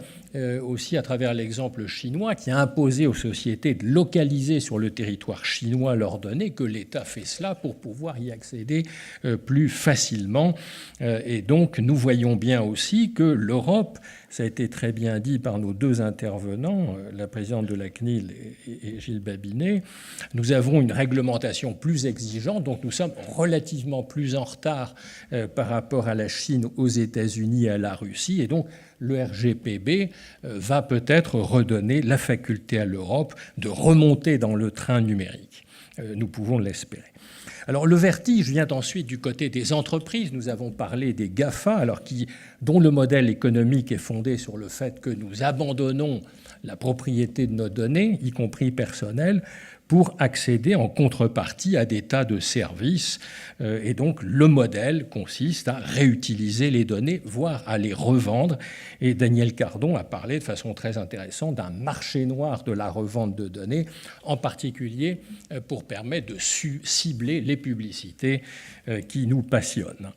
aussi à travers l'exemple chinois qui a imposé aux sociétés de localiser sur le territoire chinois leurs données, que l'État fait cela pour pouvoir y accéder plus facilement. Et donc nous voyons bien aussi que l'Europe, ça a été très bien dit par nos deux intervenants, la présidente de la CNIL et Gilles Babinet, nous avons une réglementation plus exigeante, donc nous sommes relativement plus en retard par rapport à la Chine, aux États-Unis et à la Russie, et donc le RGPB va peut-être redonner la faculté à l'Europe de remonter dans le train numérique. Nous pouvons l'espérer. Alors le vertige vient ensuite du côté des entreprises. Nous avons parlé des GAFA, dont le modèle économique est fondé sur le fait que nous abandonnons la propriété de nos données, y compris personnelles, pour accéder en contrepartie à des tas de services. Et donc, le modèle consiste à réutiliser les données, voire à les revendre. Et Daniel Cardon a parlé de façon très intéressante d'un marché noir de la revente de données, en particulier pour permettre de cibler les publicités qui nous passionnent.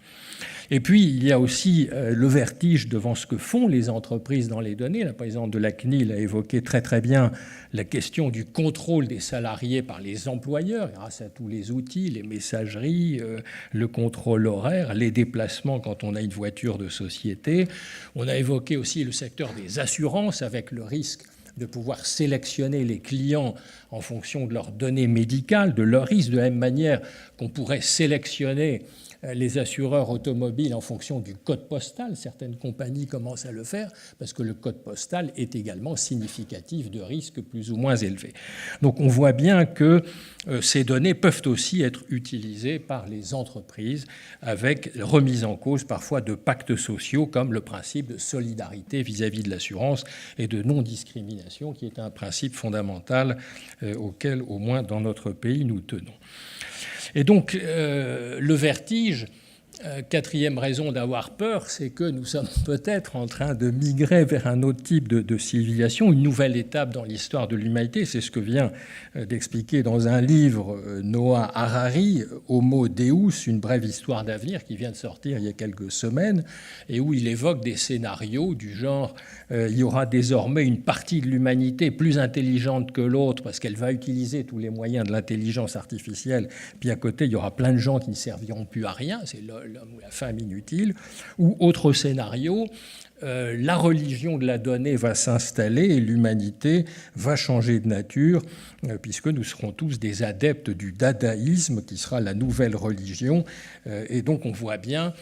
Et puis, il y a aussi le vertige devant ce que font les entreprises dans les données. La présidente de la CNIL a évoqué très très bien la question du contrôle des salariés par les employeurs, grâce à tous les outils, les messageries, le contrôle horaire, les déplacements quand on a une voiture de société. On a évoqué aussi le secteur des assurances, avec le risque de pouvoir sélectionner les clients en fonction de leurs données médicales, de leurs risques, de la même manière qu'on pourrait sélectionner les assureurs automobiles en fonction du code postal. Certaines compagnies commencent à le faire parce que le code postal est également significatif de risques plus ou moins élevés. Donc on voit bien que ces données peuvent aussi être utilisées par les entreprises avec remise en cause parfois de pactes sociaux comme le principe de solidarité vis-à-vis de l'assurance et de non-discrimination qui est un principe fondamental auquel au moins dans notre pays nous tenons. Et donc, le vertige, quatrième raison d'avoir peur, c'est que nous sommes peut-être en train de migrer vers un autre type de civilisation, une nouvelle étape dans l'histoire de l'humanité. C'est ce que vient d'expliquer dans un livre Noah Harari, Homo Deus, une brève histoire d'avenir, qui vient de sortir il y a quelques semaines, et où il évoque des scénarios du genre il y aura désormais une partie de l'humanité plus intelligente que l'autre parce qu'elle va utiliser tous les moyens de l'intelligence artificielle, puis à côté, il y aura plein de gens qui ne serviront plus à rien, c'est l'homme ou la femme inutile. Ou autre scénario, la religion de la donnée va s'installer et l'humanité va changer de nature, puisque nous serons tous des adeptes du dadaïsme, qui sera la nouvelle religion. Et donc on voit bien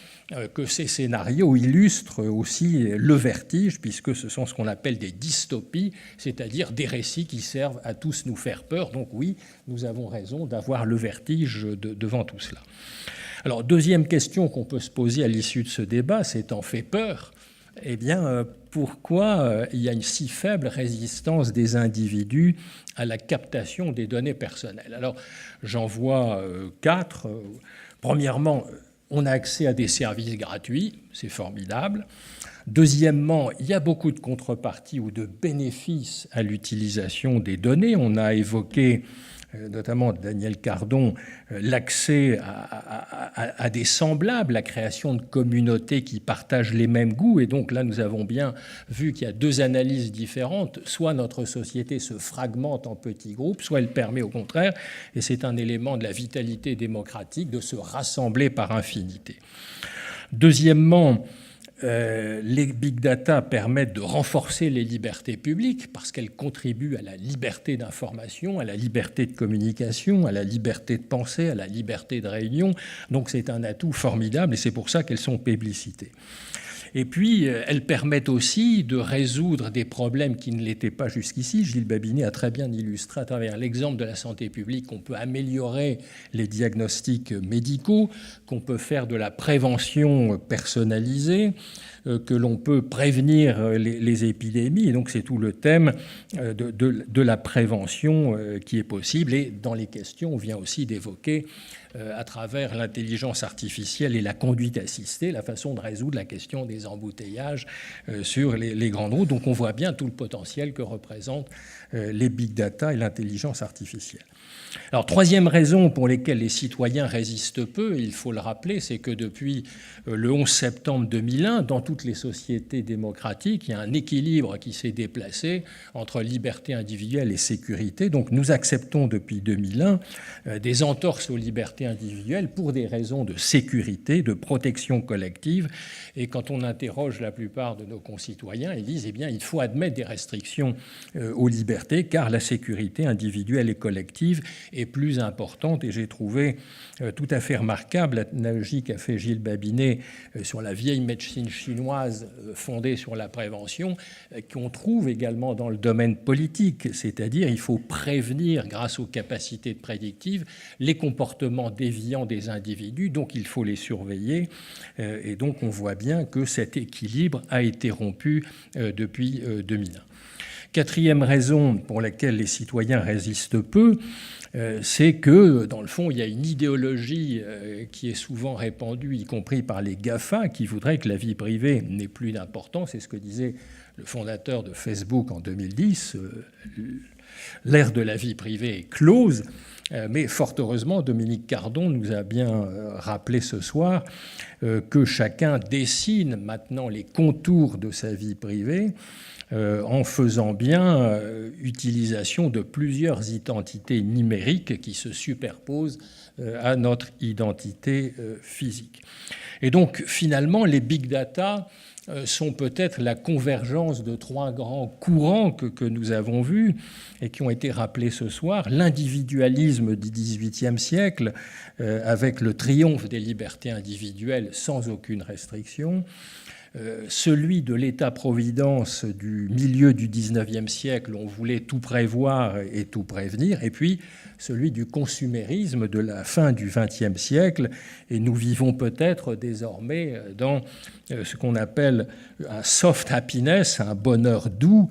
que ces scénarios illustrent aussi le vertige, puisque ce sont ce qu'on appelle des dystopies, c'est-à-dire des récits qui servent à tous nous faire peur. Donc oui, nous avons raison d'avoir le vertige devant tout cela. Alors, deuxième question qu'on peut se poser à l'issue de ce débat, c'est en fait peur. Eh bien, pourquoi il y a une si faible résistance des individus à la captation des données personnelles? Alors, j'en vois 4. Premièrement, on a accès à des services gratuits, c'est formidable. Deuxièmement, il y a beaucoup de contreparties ou de bénéfices à l'utilisation des données. On a évoqué, notamment Daniel Cardon, l'accès à des semblables, la création de communautés qui partagent les mêmes goûts. Et donc là, nous avons bien vu qu'il y a deux analyses différentes. Soit notre société se fragmente en petits groupes, soit elle permet au contraire, et c'est un élément de la vitalité démocratique, de se rassembler par infinité. Deuxièmement, les big data permettent de renforcer les libertés publiques parce qu'elles contribuent à la liberté d'information, à la liberté de communication, à la liberté de pensée, à la liberté de réunion. Donc c'est un atout formidable et c'est pour ça qu'elles sont plébiscitées. Et puis, elles permettent aussi de résoudre des problèmes qui ne l'étaient pas jusqu'ici. Gilles Babinet a très bien illustré à travers l'exemple de la santé publique qu'on peut améliorer les diagnostics médicaux, qu'on peut faire de la prévention personnalisée, que l'on peut prévenir les épidémies. Et donc, c'est tout le thème de la prévention qui est possible. Et dans les questions, on vient aussi d'évoquer à travers l'intelligence artificielle et la conduite assistée, la façon de résoudre la question des embouteillages sur les grandes routes. Donc on voit bien tout le potentiel que représentent les big data et l'intelligence artificielle. Alors, troisième raison pour laquelle les citoyens résistent peu, il faut le rappeler, c'est que depuis le 11 septembre 2001, dans toutes les sociétés démocratiques, il y a un équilibre qui s'est déplacé entre liberté individuelle et sécurité. Donc nous acceptons depuis 2001 des entorses aux libertés individuelles pour des raisons de sécurité, de protection collective. Et quand on interroge la plupart de nos concitoyens, ils disent, eh bien, il faut admettre des restrictions aux libertés car la sécurité individuelle et collective est plus importante. Et j'ai trouvé tout à fait remarquable l'analogie qu'a fait Gilles Babinet sur la vieille médecine chinoise fondée sur la prévention, qu'on trouve également dans le domaine politique, c'est-à-dire il faut prévenir grâce aux capacités prédictives les comportements déviants des individus, donc il faut les surveiller. Et donc on voit bien que cet équilibre a été rompu depuis 2001. Quatrième raison pour laquelle les citoyens résistent peu, c'est que, dans le fond, il y a une idéologie qui est souvent répandue, y compris par les GAFA, qui voudraient que la vie privée n'ait plus d'importance. C'est ce que disait le fondateur de Facebook en 2010. L'ère de la vie privée est close. Mais fort heureusement, Dominique Cardon nous a bien rappelé ce soir que chacun dessine maintenant les contours de sa vie privée en faisant bien utilisation de plusieurs identités numériques qui se superposent à notre identité physique. Et donc, finalement, les big data sont peut-être la convergence de trois grands courants que nous avons vus et qui ont été rappelés ce soir. L'individualisme du XVIIIe siècle, avec le triomphe des libertés individuelles sans aucune restriction. Celui de l'État-providence du milieu du XIXe siècle, où on voulait tout prévoir et tout prévenir, et puis celui du consumérisme de la fin du XXe siècle. Et nous vivons peut-être désormais dans ce qu'on appelle un soft happiness, un bonheur doux,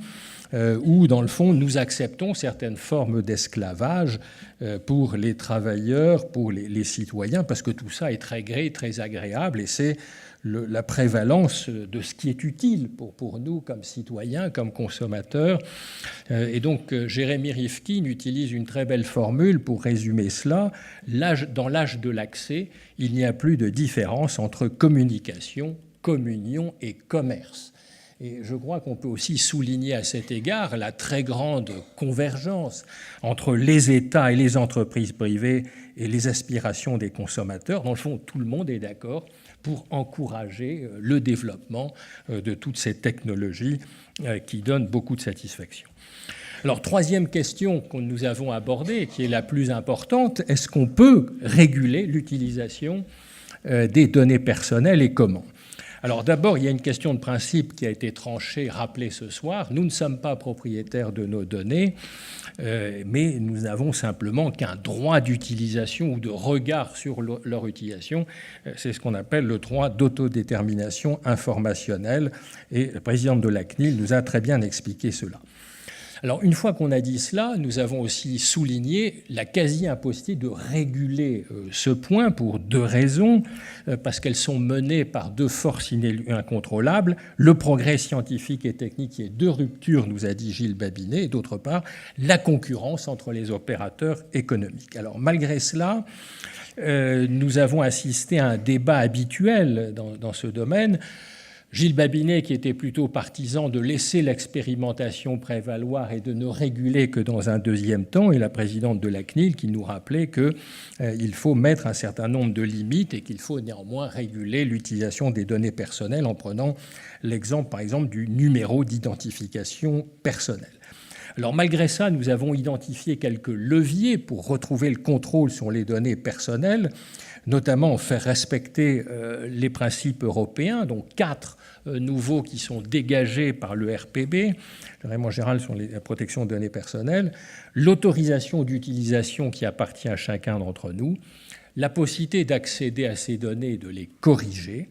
où, dans le fond, nous acceptons certaines formes d'esclavage pour les travailleurs, pour les citoyens, parce que tout ça est très gai, très agréable, et c'est la prévalence de ce qui est utile pour nous comme citoyens, comme consommateurs. Et donc, Jérémy Rifkin utilise une très belle formule pour résumer cela. Dans l'âge de l'accès, il n'y a plus de différence entre communication, communion et commerce. Et je crois qu'on peut aussi souligner à cet égard la très grande convergence entre les États et les entreprises privées et les aspirations des consommateurs. Dans le fond, tout le monde est d'accord pour encourager le développement de toutes ces technologies qui donnent beaucoup de satisfaction. Alors, troisième question que nous avons abordée, qui est la plus importante, est-ce qu'on peut réguler l'utilisation des données personnelles et comment ? Alors d'abord, il y a une question de principe qui a été tranchée, rappelée ce soir. Nous ne sommes pas propriétaires de nos données, mais nous n'avons simplement qu'un droit d'utilisation ou de regard sur leur utilisation. C'est ce qu'on appelle le droit d'autodétermination informationnelle. Et le président de la CNIL nous a très bien expliqué cela. Alors, une fois qu'on a dit cela, nous avons aussi souligné la quasi-impossibilité de réguler ce point pour deux raisons, parce qu'elles sont menées par deux forces incontrôlables. Le progrès scientifique et technique qui est de rupture, nous a dit Gilles Babinet, et d'autre part, la concurrence entre les opérateurs économiques. Alors, malgré cela, nous avons assisté à un débat habituel dans ce domaine. Gilles Babinet, qui était plutôt partisan de laisser l'expérimentation prévaloir et de ne réguler que dans un deuxième temps, et la présidente de la CNIL qui nous rappelait qu'il faut mettre un certain nombre de limites et qu'il faut néanmoins réguler l'utilisation des données personnelles en prenant l'exemple, par exemple, du numéro d'identification personnelle. Alors malgré ça, nous avons identifié quelques leviers pour retrouver le contrôle sur les données personnelles, notamment faire respecter les principes européens, donc 4 nouveaux qui sont dégagés par le RPB, le règlement général sur la protection des données personnelles, l'autorisation d'utilisation qui appartient à chacun d'entre nous, la possibilité d'accéder à ces données et de les corriger,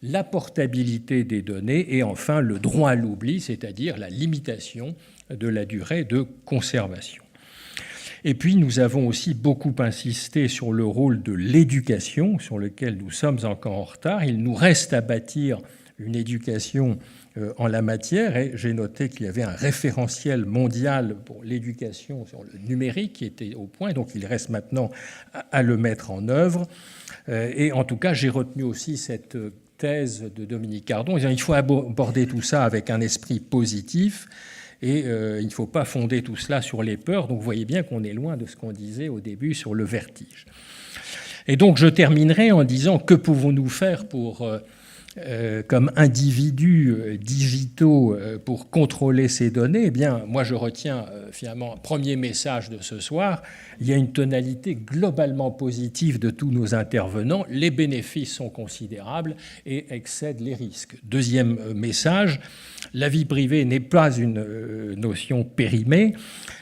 la portabilité des données et enfin le droit à l'oubli, c'est-à-dire la limitation de la durée de conservation. Et puis nous avons aussi beaucoup insisté sur le rôle de l'éducation, sur lequel nous sommes encore en retard. Il nous reste à bâtir une éducation en la matière et j'ai noté qu'il y avait un référentiel mondial pour l'éducation sur le numérique qui était au point, donc il reste maintenant à le mettre en œuvre. Et en tout cas, j'ai retenu aussi cette thèse de Dominique Cardon. Il faut aborder tout ça avec un esprit positif et il ne faut pas fonder tout cela sur les peurs. Donc vous voyez bien qu'on est loin de ce qu'on disait au début sur le vertige. Et donc je terminerai en disant que pouvons-nous faire pour, comme individus digitaux pour contrôler ces données. Eh bien, moi je retiens finalement un premier message de ce soir. Il y a une tonalité globalement positive de tous nos intervenants. Les bénéfices sont considérables et excèdent les risques. Deuxième message, la vie privée n'est pas une notion périmée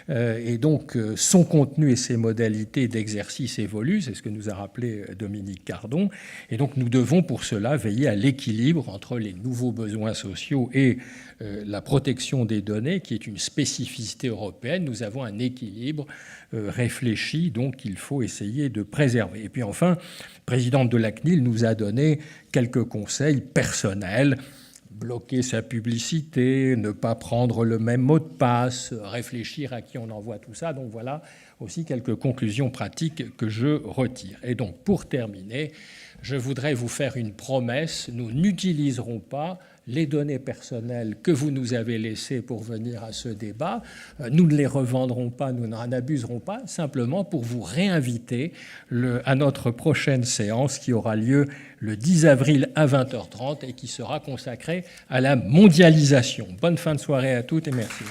et donc son contenu et ses modalités d'exercice évoluent, c'est ce que nous a rappelé Dominique Cardon. Et donc nous devons pour cela veiller à l'équilibre entre les nouveaux besoins sociaux et la protection des données, qui est une spécificité européenne. Nous avons un équilibre réfléchi, donc il faut essayer de préserver. Et puis enfin, la présidente de la CNIL nous a donné quelques conseils personnels. Bloquer sa publicité, ne pas prendre le même mot de passe, réfléchir à qui on envoie tout ça. Donc voilà aussi quelques conclusions pratiques que je retire. Et donc pour terminer, je voudrais vous faire une promesse. Nous n'utiliserons pas les données personnelles que vous nous avez laissées pour venir à ce débat. Nous ne les revendrons pas, nous n'en abuserons pas, simplement pour vous réinviter à notre prochaine séance qui aura lieu le 10 avril à 20h30 et qui sera consacrée à la mondialisation. Bonne fin de soirée à toutes et merci.